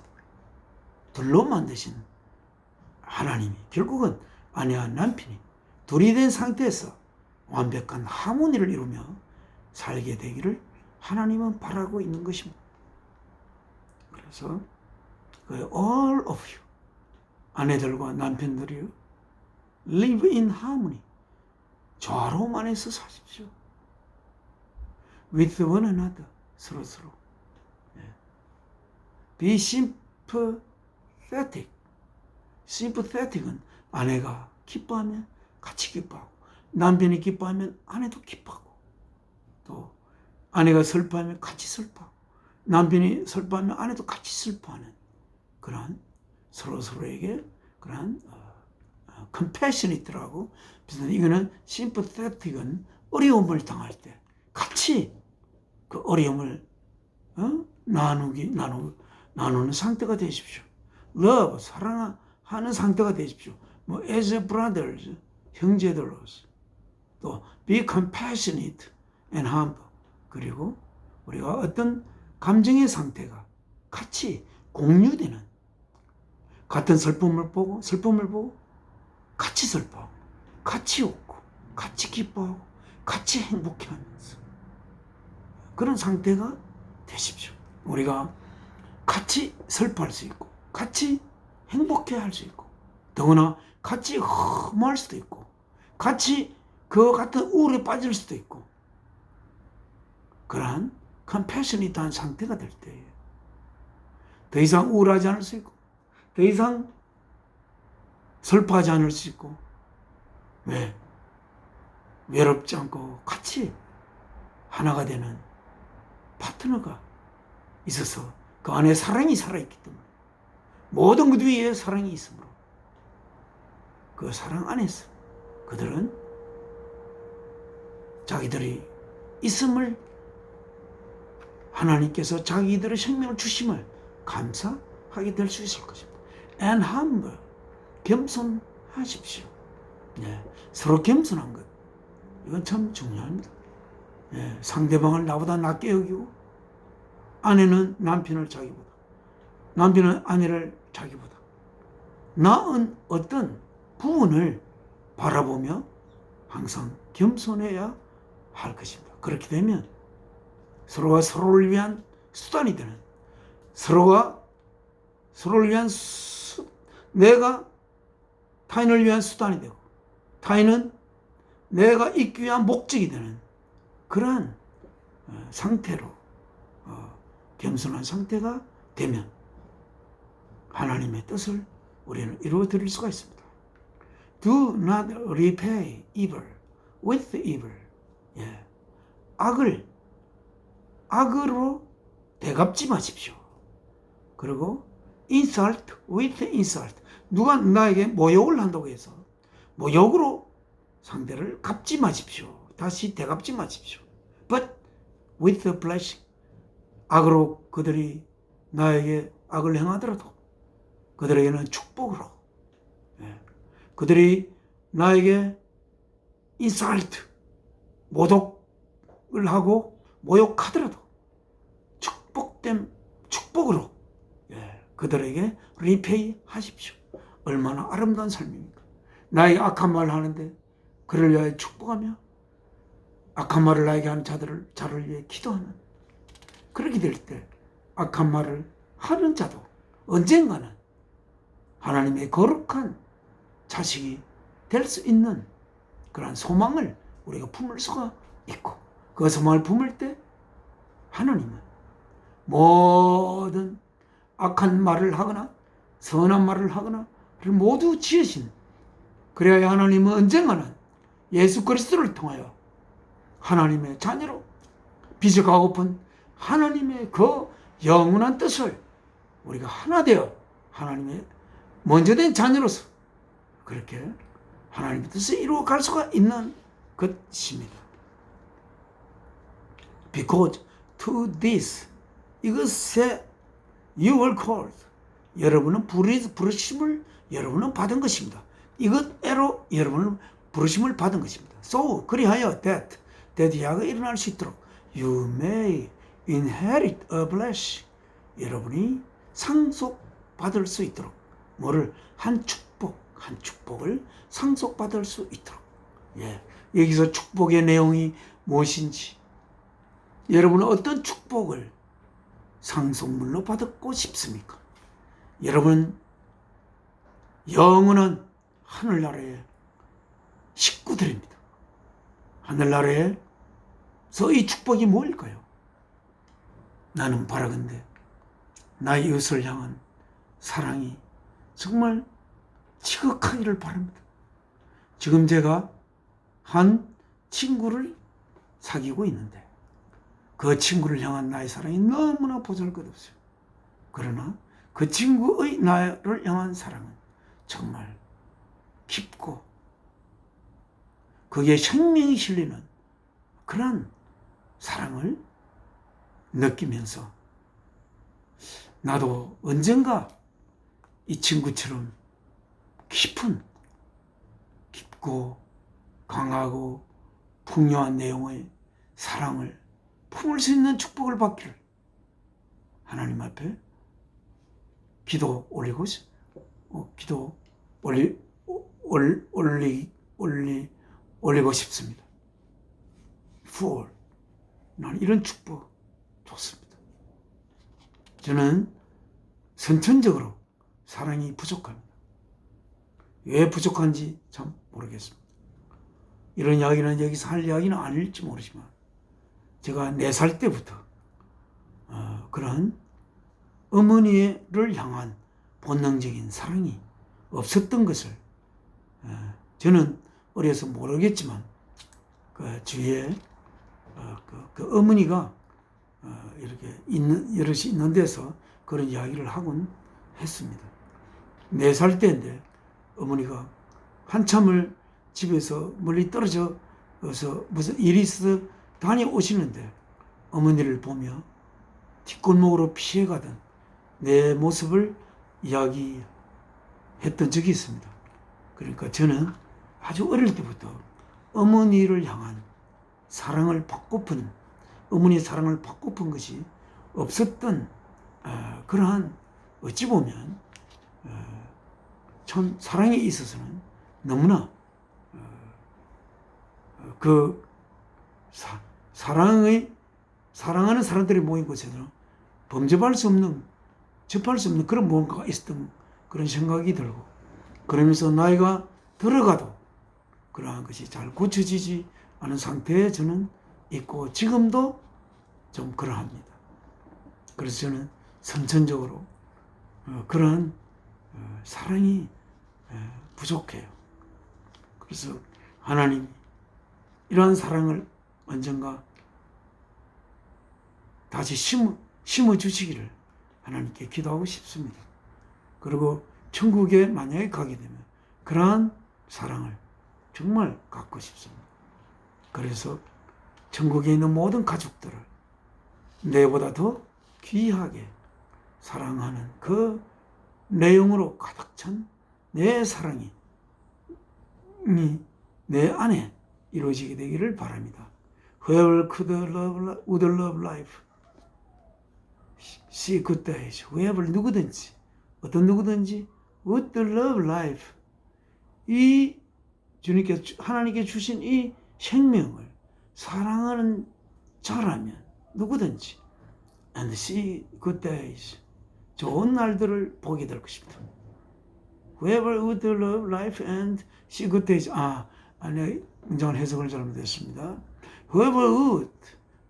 [SPEAKER 1] 둘로 만드신 하나님이 결국은 아내와 남편이 둘이 된 상태에서 완벽한 하모니를 이루며 살게 되기를 하나님은 바라고 있는 것입니다. 그래서 all of you, 아내들과 남편들이요, live in harmony, 조화로움 안에서 사십시오. with one another, 서로. be sympathetic. sympathetic은 아내가 기뻐하면 같이 기뻐하고, 남편이 기뻐하면 아내도 기뻐하고, 또 아내가 슬퍼하면 같이 슬퍼하고, 남편이 슬퍼하면 아내도 같이 슬퍼하는 그러한 서로에게 그러한 compassionate라고 비슷한, 이거는 sympathetic은 어려움을 당할 때 같이 그 어려움을 나누는 상태가 되십시오. love, 사랑하는 상태가 되십시오. 뭐 as brothers, 형제들로서. 또 be compassionate and humble. 그리고 우리가 어떤 감정의 상태가 같이 공유되는, 같은 슬픔을 보고 같이 슬퍼하고, 같이 웃고, 같이 기뻐하고, 같이 행복해하면서 그런 상태가 되십시오. 우리가 같이 슬퍼할 수 있고, 같이 행복해할 수 있고, 더구나 같이 허무할 수도 있고, 같이 그 같은 우울에 빠질 수도 있고, 그러한 컴패셔니트한 상태가 될 때에 더 이상 우울하지 않을 수 있고, 더 이상 슬퍼하지 않을 수 있고, 왜? 외롭지 않고 같이 하나가 되는 파트너가 있어서 그 안에 사랑이 살아있기 때문에, 모든 것 위에 사랑이 있으므로 그 사랑 안에서 그들은 자기들이 있음을, 하나님께서 자기들의 생명을 주심을 감사하게 될 수 있을 것입니다. And humble, 겸손하십시오. 서로 겸손한 것, 이건 참 중요합니다. 상대방을 나보다 낮게 여기고, 아내는 남편을 자기보다, 남편은 아내를 자기보다 나은 어떤 부분을 바라보며 항상 겸손해야 할 것입니다. 그렇게 되면 서로가 서로를 위한 수단이 되는, 서로를 위한 내가 타인을 위한 수단이 되고, 타인은 내가 있기 위한 목적이 되는 그러한 상태로, 겸손한 상태가 되면 하나님의 뜻을 우리는 이루어 드릴 수가 있습니다. Do not repay evil with evil. 악으로 대갚지 마십시오. 그리고 insult with insult. 누가 나에게 모욕을 한다고 해서 모욕으로 상대를 갚지 마십시오. 다시 대갚지 마십시오. But with a blessing. 악으로 그들이 나에게 악을 행하더라도 그들에게는 축복으로, 그들이 나에게 insult, 모독을 하고 모욕하더라도 축복으로 그들에게 repay 하십시오. 얼마나 아름다운 삶입니까? 나에게 악한 말을 하는데 그를 위하여 축복하며, 악한 말을 나에게 하는 자를 위해 기도하는, 그렇게 될 때 악한 말을 하는 자도 언젠가는 하나님의 거룩한 자식이 될 수 있는 그런 소망을 우리가 품을 수가 있고, 그 소망을 품을 때 하나님은 모든 악한 말을 하거나 선한 말을 하거나 모두 지으신, 그래야 하나님은 언젠가는 예수 그리스도를 통하여 하나님의 자녀로 빚어가고픈 하나님의 그 영원한 뜻을 우리가 하나 되어 하나님의 먼저 된 자녀로서 그렇게 하나님의 뜻을 이루어갈 수가 있는 것입니다. Because to this, 이것에 you were called. 여러분은 부르심을 여러분은 받은 것입니다. 이것에로 여러분은 부르심을 받은 것입니다. So, 그리하여 that 야가 일어날 수 있도록 you may inherit a blessing. 여러분이 상속받을 수 있도록 뭐를 한 축복을 상속받을 수 있도록. 예, 여기서 축복의 내용이 무엇인지, 여러분은 어떤 축복을 상속물로 받고 싶습니까? 여러분 영원한 하늘나라의 식구들입니다. 하늘나라에서 이 축복이 뭘까요? 나는 바라건대 나의 이웃을 향한 사랑이 정말 지극하기를 바랍니다. 지금 제가 한 친구를 사귀고 있는데 그 친구를 향한 나의 사랑이 너무나 보잘것없어요. 그러나 그 친구의 나를 향한 사랑은 정말 깊고 거기에 생명이 실리는 그런 사랑을 느끼면서 나도 언젠가 이 친구처럼 깊고 강하고 풍요한 내용의 사랑을 품을 수 있는 축복을 받기를 하나님 앞에 기도 올리고 싶습니다. For 나는 이런 축복 좋습니다. 저는 선천적으로 사랑이 부족합니다. 왜 부족한지 참 모르겠습니다. 이런 이야기는 여기서 할 이야기는 아닐지 모르지만 제가 4살 때부터 그런 어머니를 향한 본능적인 사랑이 없었던 것을 저는 어려서 모르겠지만 그 주위에 그 어머니가 이렇게 여럿이 있는 데서 그런 이야기를 하곤 했습니다. 4살 때인데 어머니가 한참을 집에서 멀리 떨어져서 무슨 일이 있어서 다녀오시는데 어머니를 보며 뒷골목으로 피해가던 내 모습을 이야기했던 적이 있습니다. 그러니까 저는 아주 어릴 때부터 어머니를 향한 사랑을 받고픈, 어머니의 사랑을 받고픈 것이 없었던 그러한 어찌 보면 참 사랑에 있어서는 너무나 그 사랑하는 사람들이 모인 곳에는 접할 수 없는 그런 무언가가 있었던 그런 생각이 들고, 그러면서 나이가 들어가도 그러한 것이 잘 고쳐지지 않은 상태에 저는 있고 지금도 좀 그러합니다. 그래서 저는 선천적으로 그러한 사랑이 부족해요. 그래서 하나님이 이러한 사랑을 언젠가 다시 심어주시기를 하나님께 기도하고 싶습니다. 그리고 천국에 만약에 가게 되면 그러한 사랑을 정말 갖고 싶습니다. 그래서 천국에 있는 모든 가족들을 내보다 더 귀하게 사랑하는 그 내용으로 가득 찬 내 사랑이 내 안에 이루어지게 되기를 바랍니다. Whoever would love life, see good days. Whoever 누구든지, 어떤 누구든지 would love life. 이 주님께서 하나님께 주신 이 생명을 사랑하는 자라면 누구든지 and see good days. 좋은 날들을 보게 될 것입니다. Whoever would love life and see good days. 아니, 문장을 해석을 잘못했습니다. Whoever would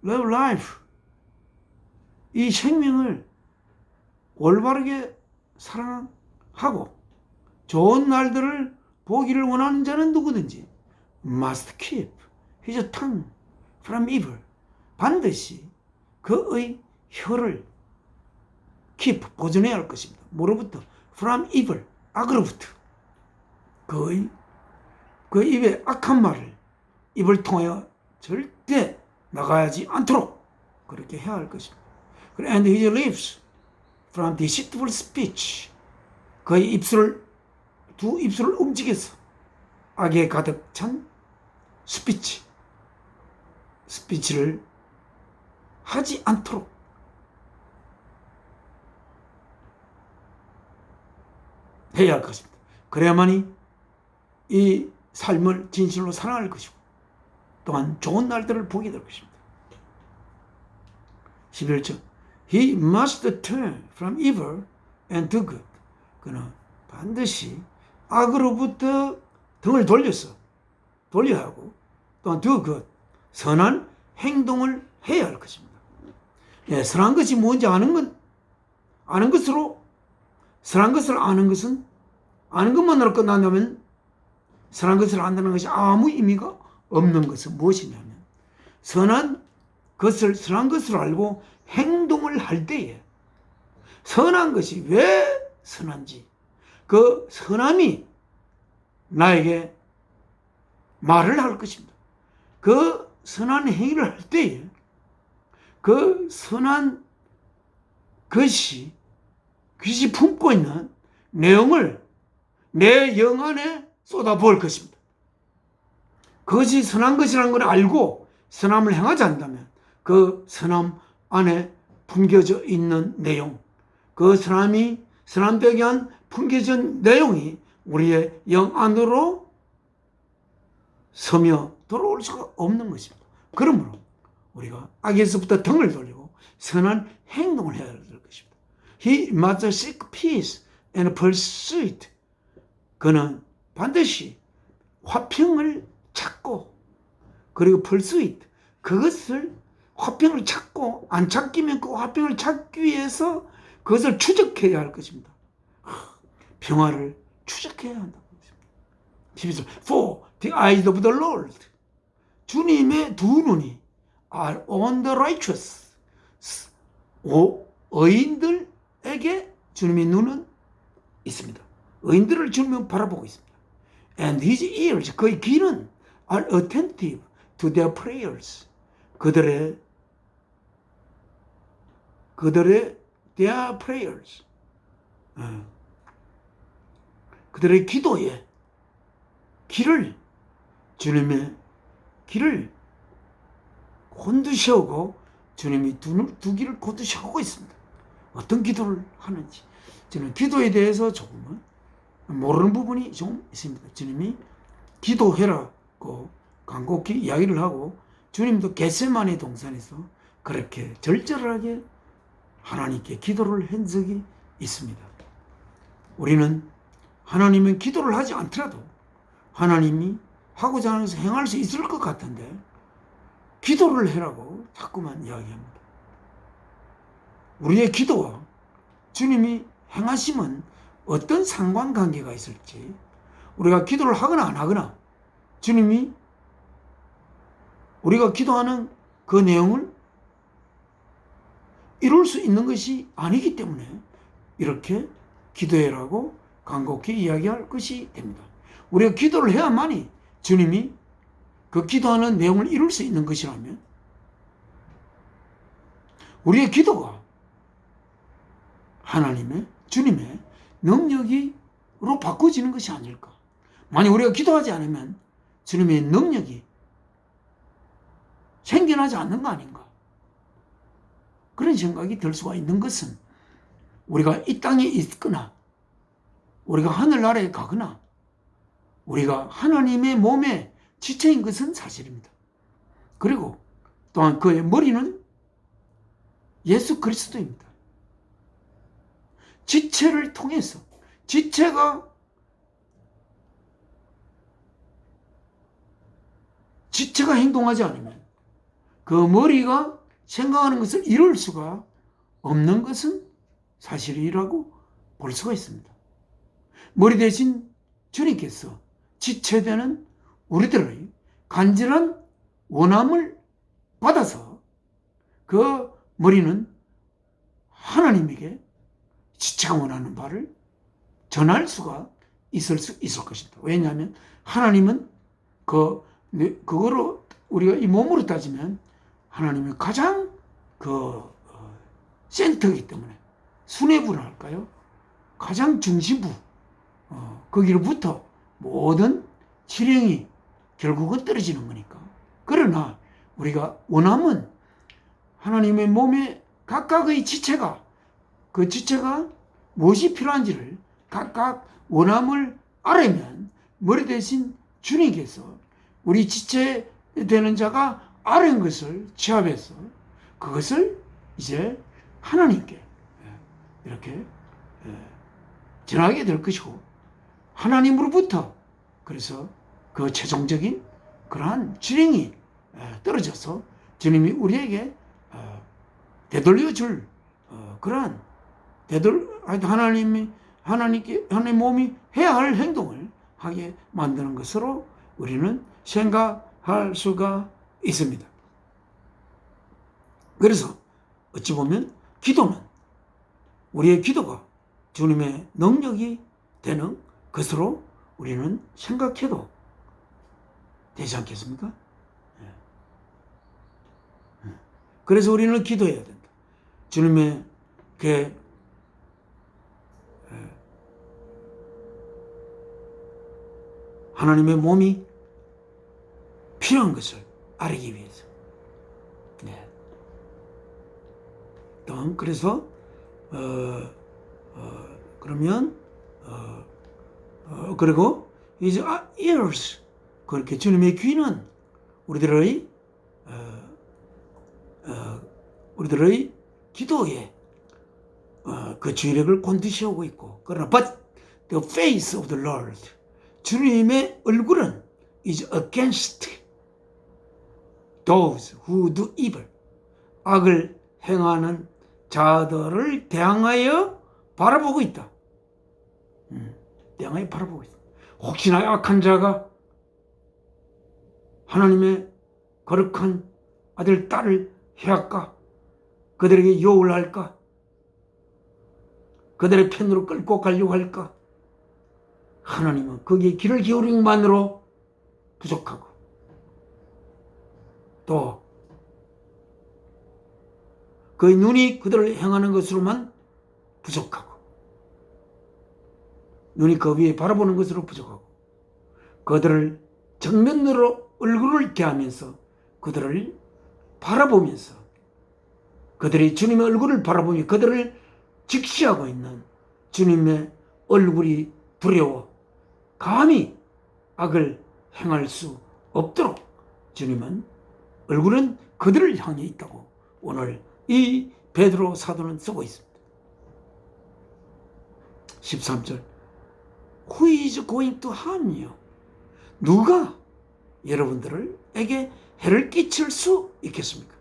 [SPEAKER 1] love life. 이 생명을 올바르게 사랑하고 좋은 날들을 보기를 원하는 자는 누구든지 must keep his tongue from evil. 반드시 그의 혀를 keep, 보존해야 할 것입니다. 뭐로부터? from evil, 악으로부터. 그 입에 악한 말을 입을 통하여 절대 나가야지 않도록 그렇게 해야 할 것입니다. And his lips from deceitful speech. 그의 입술을, 두 입술을 움직여서 악에 가득 찬 스피치를 하지 않도록 해야 할 것입니다. 그래야만이 이 삶을 진실로 사랑할 것이고 또한 좋은 날들을 보게 될 것입니다. 11절 He must turn from evil and do good. 그는 반드시 악으로부터 등을 돌려야 하고 또한 do good, 선한 행동을 해야 할 것입니다. 예, 선한 것이 뭔지 아는 것으로, 선한 것을 아는 것은 아는 것만으로 끝난다면 선한 것을 안다는 것이 아무 의미가 없는 것은 무엇이냐면 선한 것을 알고 행동을 할 때에 선한 것이 왜 선한지 그 선함이 나에게 말을 할 것입니다. 그 선한 행위를 할 때에 그 선한 것이 품고 있는 내용을 내 영 안에 쏟아부을 것입니다. 그것이 선한 것이라는 걸 알고 선함을 행하지 않는다면 그 선함 안에 품겨져 있는 내용, 그 선함되게 한 품겨진 내용이 우리의 영 안으로 서며 돌아올 수가 없는 것입니다. 그러므로 우리가 악에서부터 등을 돌리고 선한 행동을 해야 될 것입니다. He must seek peace and pursue it. 그는 반드시 화평을 찾고 그리고 pursue it. 그것을 화평을 찾고 안 찾기면 그 화평을 찾기 위해서 그것을 추적해야 할 것입니다. 평화를 추적해야 한다는 것입니다. For the eyes of the Lord. 주님의 두 눈이 are on the righteous. 의인들에게 주님의 눈은 있습니다. 의인들을 주님은 바라보고 있습니다. And his ears, 그의 귀는 are attentive to their prayers. 그들의 their prayers. 그들의 기도에 주님의 귀를 곤두세우고 주님이 두 귀를 곤두세우고 있습니다. 어떤 기도를 하는지 저는 기도에 대해서 조금은 모르는 부분이 좀 있습니다. 주님이 기도해라고 간곡히 이야기를 하고 주님도 겟세마네 동산에서 그렇게 절절하게 하나님께 기도를 한 적이 있습니다. 우리는 하나님은 기도를 하지 않더라도 하나님이 하고자 하는 것을 행할 수 있을 것 같은데 기도를 해라고 자꾸만 이야기합니다. 우리의 기도와 주님이 행하심은 어떤 상관관계가 있을지 우리가 기도를 하거나 안 하거나 주님이 우리가 기도하는 그 내용을 이룰 수 있는 것이 아니기 때문에 이렇게 기도해라고 간곡히 이야기할 것이 됩니다. 우리가 기도를 해야만이 주님이 그 기도하는 내용을 이룰 수 있는 것이라면 우리의 기도가 하나님의 주님의 능력으로 바꿔지는 것이 아닐까. 만약 우리가 기도하지 않으면 주님의 능력이 생겨나지 않는 거 아닌가. 그런 생각이 들 수가 있는 것은 우리가 이 땅에 있거나 우리가 하늘나라에 가거나 우리가 하나님의 몸에 지체인 것은 사실입니다. 그리고 또한 그의 머리는 예수 그리스도입니다. 지체를 통해서 지체가 행동하지 않으면 그 머리가 생각하는 것을 이룰 수가 없는 것은 사실이라고 볼 수가 있습니다. 머리 대신 주님께서 지체되는 우리들의 간절한 원함을 받아서 그 머리는 하나님에게 지체가 원하는 바를 전할 수가 있을 것입니다. 왜냐하면 하나님은 그거로 우리가 이 몸으로 따지면 하나님이 가장 센터이기 때문에 수뇌부라 할까요? 가장 중심부 거기로부터 모든 실행이 결국은 떨어지는 거니까. 그러나 우리가 원함은 하나님의 몸의 각각의 지체가 그 지체가 무엇이 필요한지를 각각 원함을 알으면 머리 대신 주님께서 우리 지체 되는 자가 아는 것을 취합해서 그것을 이제 하나님께 이렇게 전하게 될 것이고 하나님으로부터 그래서 그 최종적인 그러한 주령이 떨어져서 주님이 우리에게 되돌려 줄 그러한 하나님 몸이 해야 할 행동을 하게 만드는 것으로 우리는 생각할 수가 있습니다. 그래서 어찌 보면 기도는 우리의 기도가 주님의 능력이 되는 것으로 우리는 생각해도 되지 않겠습니까? 그래서 우리는 기도해야 된다. 주님의 하나님의 몸이 필요한 것을 알기 위해서. 그래서 그러면 그리고 이제 ears 그렇게 주님의 귀는 우리들의 기도에 그 주의력을 곤두세우고 있고 그러나 but the face of the Lord 주님의 얼굴은 is against those who do evil 악을 행하는 자들을 대항하여 바라보고 있다. 대항하여 바라보고 있다. 혹시나 악한 자가 하나님의 거룩한 아들, 딸을 해할까? 그들에게 요울 할까? 그들의 편으로 끌고 가려고 할까? 하나님은 거기에 귀를 기울인 것만으로 부족하고 또 그의 눈이 그들을 행하는 것으로만 부족하고 눈이 그 위에 바라보는 것으로 부족하고 그들을 정면으로 얼굴을 대하면서 그들을 바라보면서 그들이 주님의 얼굴을 바라보며 그들을 직시하고 있는 주님의 얼굴이 두려워 감히 악을 행할 수 없도록 주님은 얼굴은 그들을 향해 있다고 오늘 이 베드로 사도는 쓰고 있습니다. 13절 Who is going to harm you? 누가 여러분들에게 해를 끼칠 수 있겠습니까?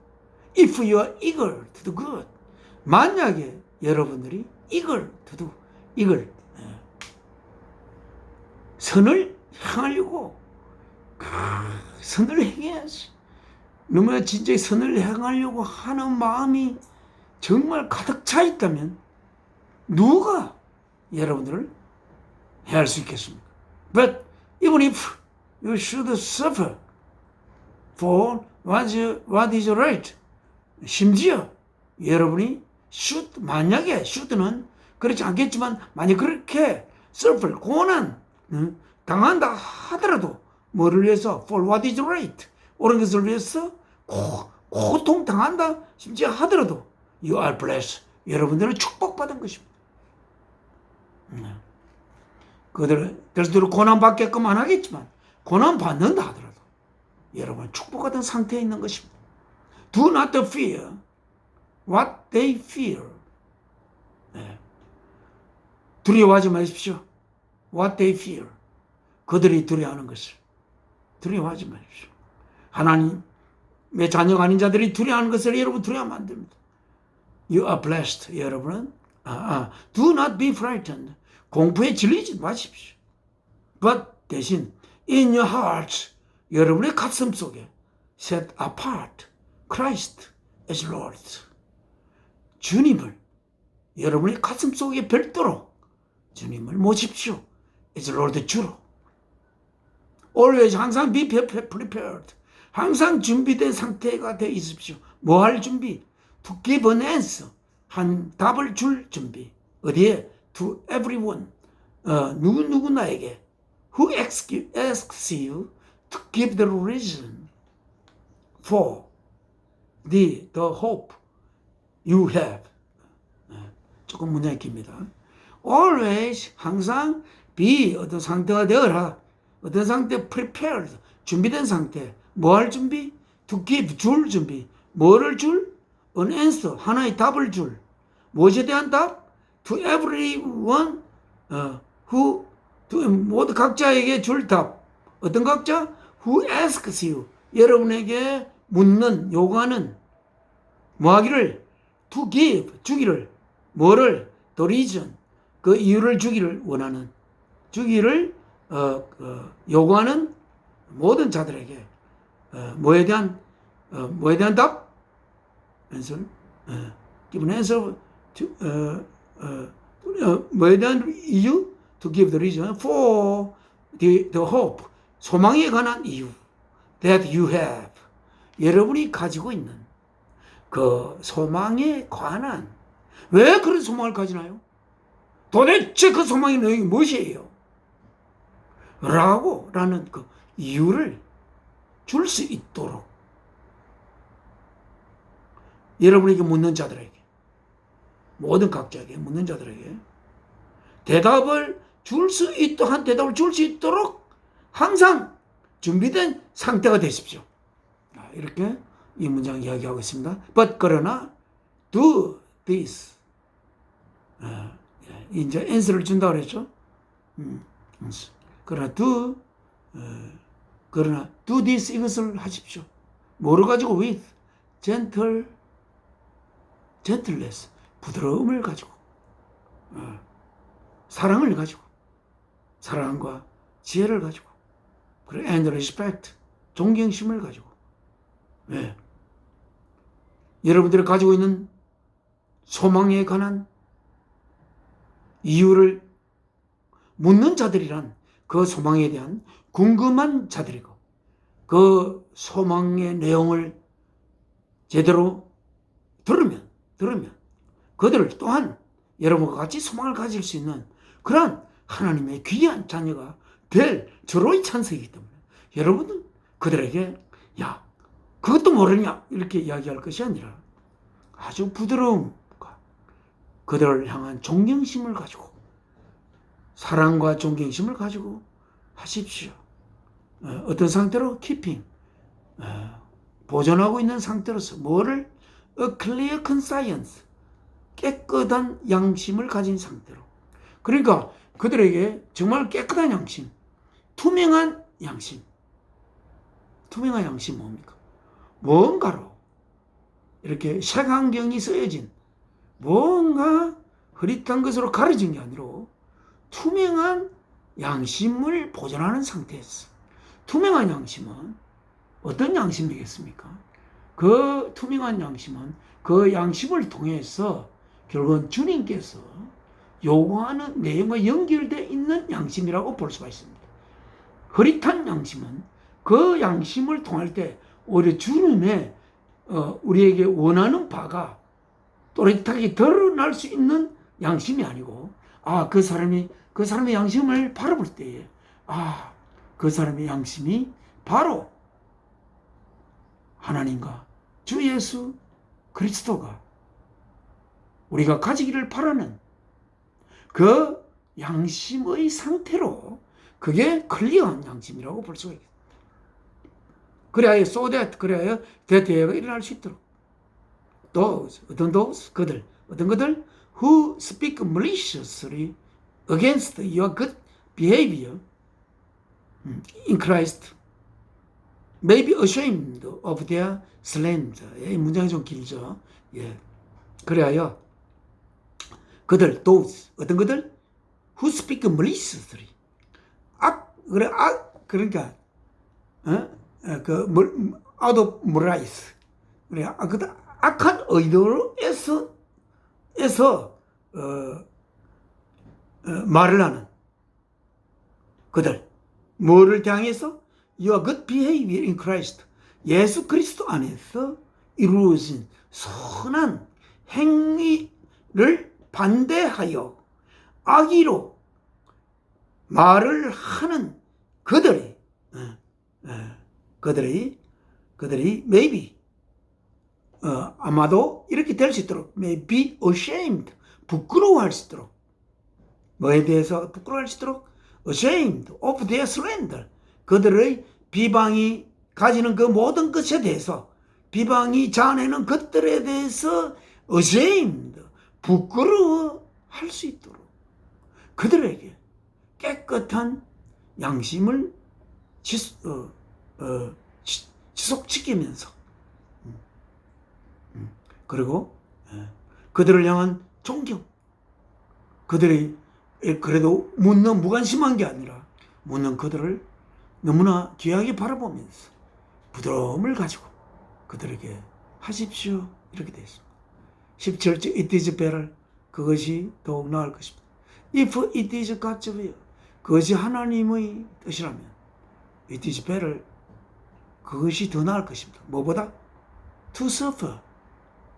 [SPEAKER 1] If you are eager to do good 만약에 여러분들이 eager to do 선을 향하려고 선을 행해야지. 너무나 진짜 선을 행하려고 하는 마음이 정말 가득 차 있다면 누가 여러분들을 해할 수 있겠습니까? But even if you should suffer for what is right 심지어 여러분이 should 만약에 should는 그렇지 않겠지만 만약 그렇게 suffer 고난 당한다 하더라도 뭐를 위해서 for what is right 옳은 것을 위해서 고통 당한다 심지어 하더라도 you are blessed 여러분들은 축복받은 것입니다. 그들은 고난 받게끔 안 하겠지만 고난 받는다 하더라도 여러분 축복받은 상태에 있는 것입니다. Do not fear what they fear. 두려워하지 마십시오. What they fear. 그들이 두려워하는 것을 두려워하지 마십시오. 하나님의 자녀가 아닌 자들이 두려워하는 것을 여러분 두려워하면 안 됩니다. You are blessed. 여러분은 Do not be frightened. 공포에 질리지 마십시오. But 대신 in your hearts, 여러분의 가슴 속에 set apart Christ as Lord. 주님을 여러분의 가슴 속에 별도로 주님을 모십시오. as Lord 주로. Always 항상 be prepared. 항상 준비된 상태가 되어 있으십시오. 뭐 할 준비? To give an answer. 한 답을 줄 준비. 어디에? To everyone. 누구나에게. Who asks you to give the reason for the hope you have. 조금 문장이 깁니다. Always 항상 be 어떤 상태가 되어라. 어떤 상태 prepared 준비된 상태. 뭐 할 준비? To give 줄 준비. 뭐를 줄? An answer 하나의 답을 줄. 무엇에 대한 답? To everyone who 모두 각자에게 줄 답. 어떤 각자? Who asks you 여러분에게 묻는 요구하는 뭐 하기를? To give 주기를 뭐를? The reason 그 이유를 주기를 원하는 주기를 요구하는 모든 자들에게 뭐에 대한 답? answer. give an answer to, 뭐에 대한 이유? to give the reason for the hope. 소망에 관한 이유. that you have. 여러분이 가지고 있는 그 소망에 관한 왜 그런 소망을 가지나요? 도대체 그 소망의 내용이 무엇이에요? 라는 그 이유를 줄 수 있도록 여러분에게 묻는 자들에게 모든 각자에게 묻는 자들에게 대답을 줄 수 있도록 항상 준비된 상태가 되십시오. 이렇게 이 문장 이야기하고 있습니다. But 그러나 do this. 이제 answer를 준다고 그랬죠. 그러나 do this 이것을 하십시오. 뭐를 가지고 with gentleness 부드러움을 가지고 사랑을 가지고 사랑과 지혜를 가지고 그리고 and respect 존경심을 가지고 여러분들이 가지고 있는 소망에 관한 이유를 묻는 자들이란 그 소망에 대한 궁금한 자들이고 그 소망의 내용을 제대로 들으면 그들 또한 여러분과 같이 소망을 가질 수 있는 그런 하나님의 귀한 자녀가 될 절호의 찬스이기 때문에 여러분은 그들에게 야 그것도 모르냐 이렇게 이야기할 것이 아니라 아주 부드러움과 그들을 향한 존경심을 가지고 사랑과 존경심을 가지고 하십시오. 어떤 상태로? keeping 보존하고 있는 상태로서 뭐를? a clear conscience 깨끗한 양심을 가진 상태로 그러니까 그들에게 정말 깨끗한 양심 투명한 양심 뭡니까? 뭔가로 이렇게 색안경이 쓰여진 뭔가 흐릿한 것으로 가려진 게 아니라 투명한 양심을 보존하는 상태였어. 투명한 양심은 어떤 양심이겠습니까? 그 투명한 양심은 그 양심을 통해서 결국은 주님께서 요구하는 내용과 연결되어 있는 양심이라고 볼 수가 있습니다. 흐릿한 양심은 그 양심을 통할 때 오히려 주님의 우리에게 원하는 바가 또렷하게 드러날 수 있는 양심이 아니고 그 사람의 양심을 바라볼 때에 그 사람의 양심이 바로 하나님과 주 예수 그리스도가 우리가 가지기를 바라는 그 양심의 상태로 그게 클리어한 양심이라고 볼 수가 있습니다. 그래야 그래야 대대가 일어날 수 있도록 어떤 그들 who speak maliciously against your good behavior in Christ may be ashamed of their slander. 이 문장이 좀 길죠. 그래야 그들, those, 어떤 그들? who speak maliciously. 그러니까, out of malice. 그래, 악한 의도로 에서 말을 하는 그들. 뭐를 향해서? Your good behavior in Christ. 예수 그리스도 안에서 이루어진 선한 행위를 반대하여 악의로 말을 하는 그들이 maybe 아마도 이렇게 될 수 있도록 may be ashamed 부끄러워할 수 있도록 뭐에 대해서 부끄러워할 수 있도록 ashamed of their slander 그들의 비방이 가지는 그 모든 것에 대해서 비방이 자아내는 것들에 대해서 ashamed 부끄러워할 수 있도록 그들에게 깨끗한 양심을 지속시키면서 그리고 그들을 향한 존경 그들이 그래도 묻는 무관심한 게 아니라 묻는 그들을 너무나 귀하게 바라보면서 부드러움을 가지고 그들에게 하십시오 이렇게 되어 있습니다. 17절 it is better 그것이 더욱 나을 것입니다. If it is God's will 그것이 하나님의 뜻이라면 it is better 그것이 더 나을 것입니다. 뭐보다? To suffer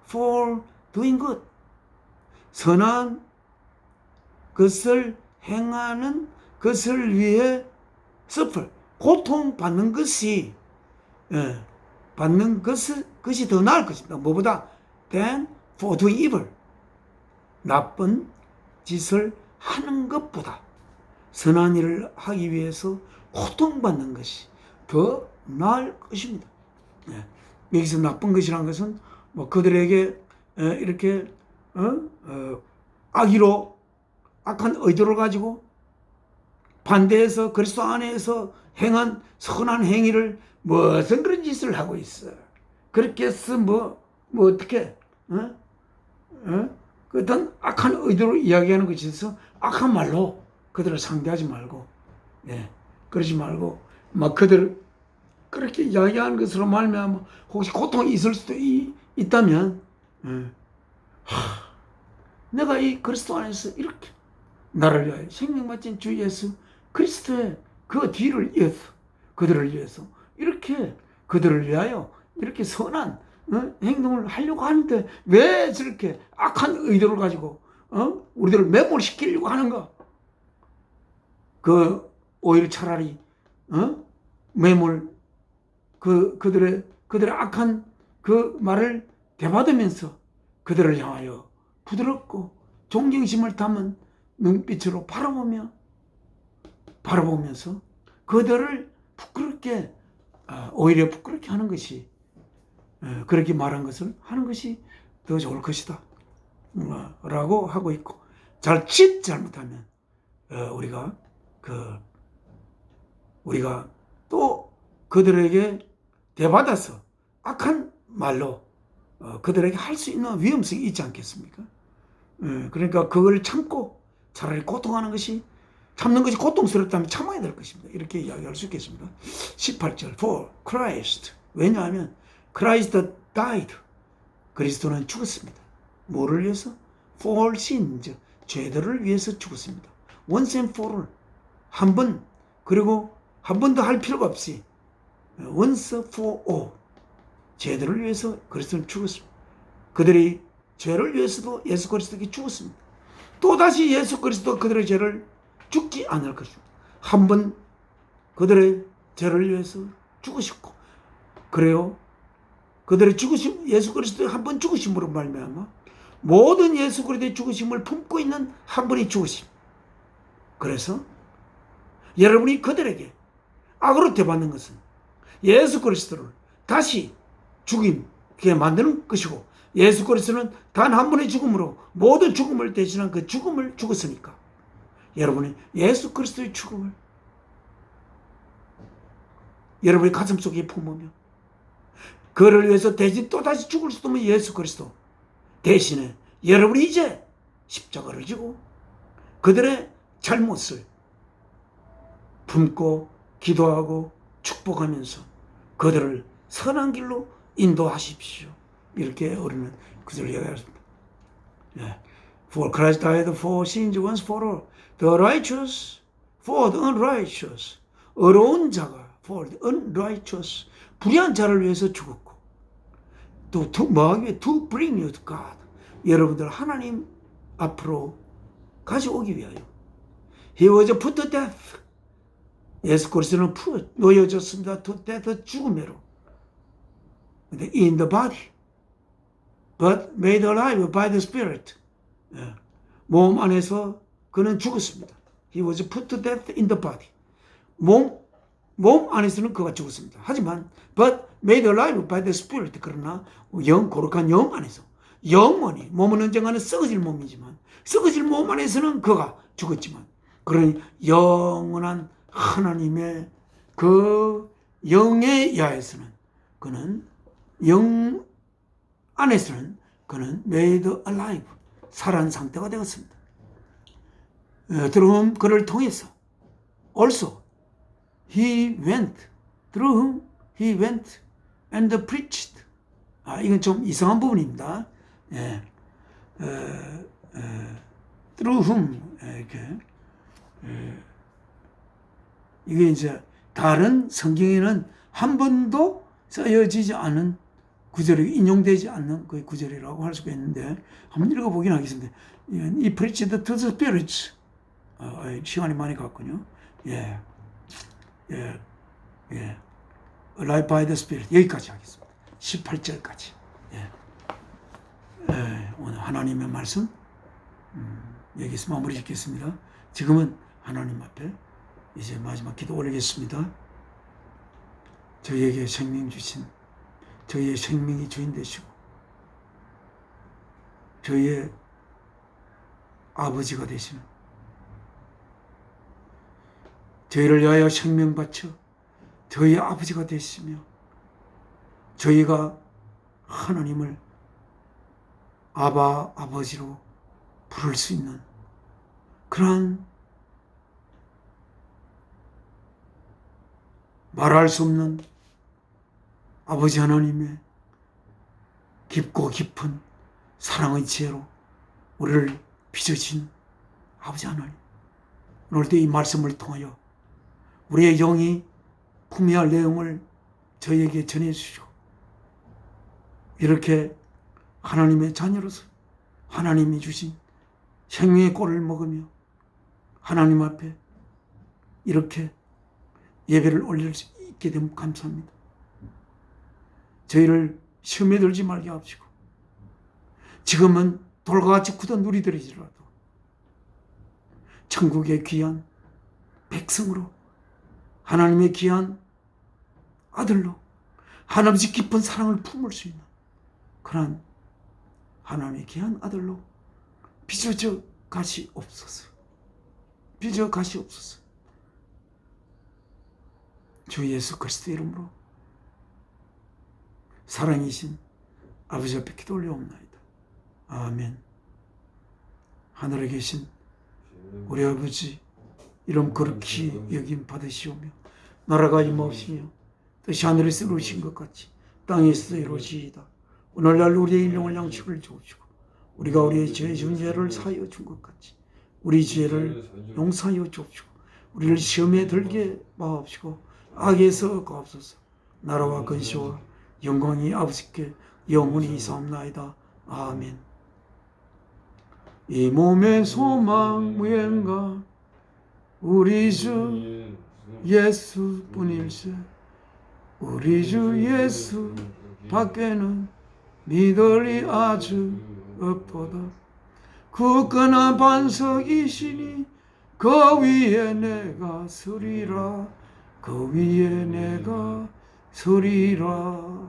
[SPEAKER 1] for doing good 선한 것을 행하는 것을 위해 suffer 고통받는 것이 받는 것이 더 나을 것입니다. 뭐보다? than for doing evil 나쁜 짓을 하는 것보다 선한 일을 하기 위해서 고통받는 것이 더 나을 것입니다. 여기서 나쁜 것이란 것은 뭐 그들에게 이렇게 악의로 악한 의도를 가지고 반대해서 그리스도 안에서 행한 선한 행위를 무슨 그런 짓을 하고 있어. 그렇게 해서 뭐 어떻게 어떤 악한 의도로 이야기하는 것이 있어 악한 말로 그들을 상대하지 말고 그러지 말고 막 그들을 그렇게 이야기하는 것으로 말미암아 혹시 고통이 있을 수도 있다면 내가 이 그리스도 안에서 이렇게 나를 위하여 생명 맡은 주 예수 그리스도의 그 뒤를 이어서 그들을 위해서 이렇게 그들을 위하여 이렇게 선한 행동을 하려고 하는데 왜 저렇게 악한 의도를 가지고 우리들을 매몰시키려고 하는가? 오히려 차라리 매몰 그들의 악한 그 말을 되받으면서 그들을 향하여 부드럽고 존경심을 담은 눈빛으로 바라보면서 그들을 부끄럽게 오히려 부끄럽게 하는 것이 그렇게 말한 것을 하는 것이 더 좋을 것이다 라고 하고 있고 잘못하면 우리가 또 그들에게 대받아서 악한 말로 그들에게 할 수 있는 위험성이 있지 않겠습니까? 그러니까 그걸 참고 차라리 고통하는 것이 참는 것이 고통스럽다면 참아야 될 것입니다. 이렇게 이야기할 수 있겠습니다. 18절 For Christ 왜냐하면 Christ died 그리스도는 죽었습니다. 뭐를 위해서? For sins 죄들을 위해서 죽었습니다. Once and for all 한 번 그리고 한 번 더 할 필요가 없이 once for all 죄들을 위해서 그리스도는 죽었습니다. 그들이 죄를 위해서도 예수 그리스도에게 죽었습니다. 또다시 예수 그리스도 그들의 죄를 죽지 않을 것입니다. 한 번 그들의 죄를 위해서 죽으셨고 그래요. 그들의 죽으심 예수 그리스도의 한 번 죽으심으로 말미암아 모든 예수 그리스도의 죽으심을 품고 있는 한 분이 죽으심. 그래서 여러분이 그들에게 악으로 대받는 것은 예수 그리스도를 다시 죽임게 만드는 것이고 예수 그리스도는 단 한 번의 죽음으로 모든 죽음을 대신한 그 죽음을 죽었으니까 여러분이 예수 그리스도의 죽음을 여러분의 가슴 속에 품으며 그를 위해서 대신 또다시 죽을 수도 없는 예수 그리스도 대신에 여러분이 이제 십자가를 지고 그들의 잘못을 품고 기도하고 축복하면서 그들을 선한 길로 인도하십시오. 이렇게 우리는 그들을 이야기했습니다. For Christ died for sins once for all, the righteous for the unrighteous. 어려운 자가 for the unrighteous, 불의한 자를 위해서 죽었고, 또 뭐하기 위해 to bring you to God, 여러분들 하나님 앞으로 가져오기 위하여. He was put to death. 예수 그리스도는 놓여졌습니다. to death, 죽음으로. In the body, but made alive by the Spirit. 몸 안에서 그는 죽었습니다. He was put to death in the body. 몸 안에서는 그가 죽었습니다. 하지만 but made alive by the Spirit. 그러나 거룩한 영 안에서, 영원히, 몸은 언젠가는 썩어질 몸이지만 썩어질 몸 안에서는 그가 죽었지만, 그러니 영원한 하나님의 그 영의 야에서는, 그는 영 안에서는 그는 made alive, 살아난 상태가 되었습니다. through whom, 그를 통해서 also he went, through whom he went and preached. 이건 좀 이상한 부분입니다. through whom, 이렇게. 이게 이제 다른 성경에는 한 번도 쓰여지지 않은 구절이, 인용되지 않는 그 구절이라고 할 수가 있는데, 한번 읽어보긴 하겠습니다. 이 preached to the spirits. 시간이 많이 갔군요. Alive by the Spirit. 여기까지 하겠습니다. 18절까지. 오늘 하나님의 말씀 여기서 마무리 짓겠습니다. 지금은 하나님 앞에 이제 마지막 기도 올리겠습니다. 저희에게 생명 주신, 저희의 생명이 주인 되시고 저희의 아버지가 되시는, 저희를 위하여 생명 바쳐 저희의 아버지가 되시며 저희가 하나님을 아바, 아버지로 부를 수 있는 그러한 말할 수 없는 아버지 하나님의 깊고 깊은 사랑의 지혜로 우리를 빚으신 아버지 하나님, 오늘도 이 말씀을 통하여 우리의 영이 품어야 내용을 저희에게 전해주시고, 이렇게 하나님의 자녀로서 하나님이 주신 생명의 꼴을 먹으며 하나님 앞에 이렇게 예배를 올릴 수 있게 되면 감사합니다. 저희를 시험에 들지 말게 하시고, 지금은 돌과 같이 굳은 누리들이지라도 천국의 귀한 백성으로, 하나님의 귀한 아들로 한없이 깊은 사랑을 품을 수 있는 그런 하나님의 귀한 아들로 빚어져 가시옵소서. 빚어 가시옵소서. 주 예수 그리스도 이름으로 사랑이신 아버지 앞에 기도 올려옵나이다. 아멘. 하늘에 계신 우리 아버지 이름 거룩히 여김 받으시오며 나라가 임하옵시며 뜻이 하늘에서 이루어진 것 같이 땅에서 이루어지이다. 오늘날 우리의 일용할 양식을 주옵시고 우리가 우리의 죄 지은 죄를 사하여 준 것 같이 우리 죄를 용서하여 주옵시고 우리를 시험에 들게 마옵시고 악에서 구하옵소서. 나라와 근시와 영광이 아버지께 영원히 있사옵나이다. 아멘. 이 몸의 소망 무언가 우리 주 예수뿐일세. 우리 주 예수 밖에는 믿을이 아주 없도다. 굳건한 반석이시니 그 위에 내가 서리라. 그 위에 내가 서리라.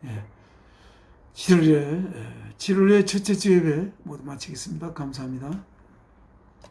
[SPEAKER 1] 예. 7월의 첫째 주 예배 모두 마치겠습니다. 감사합니다.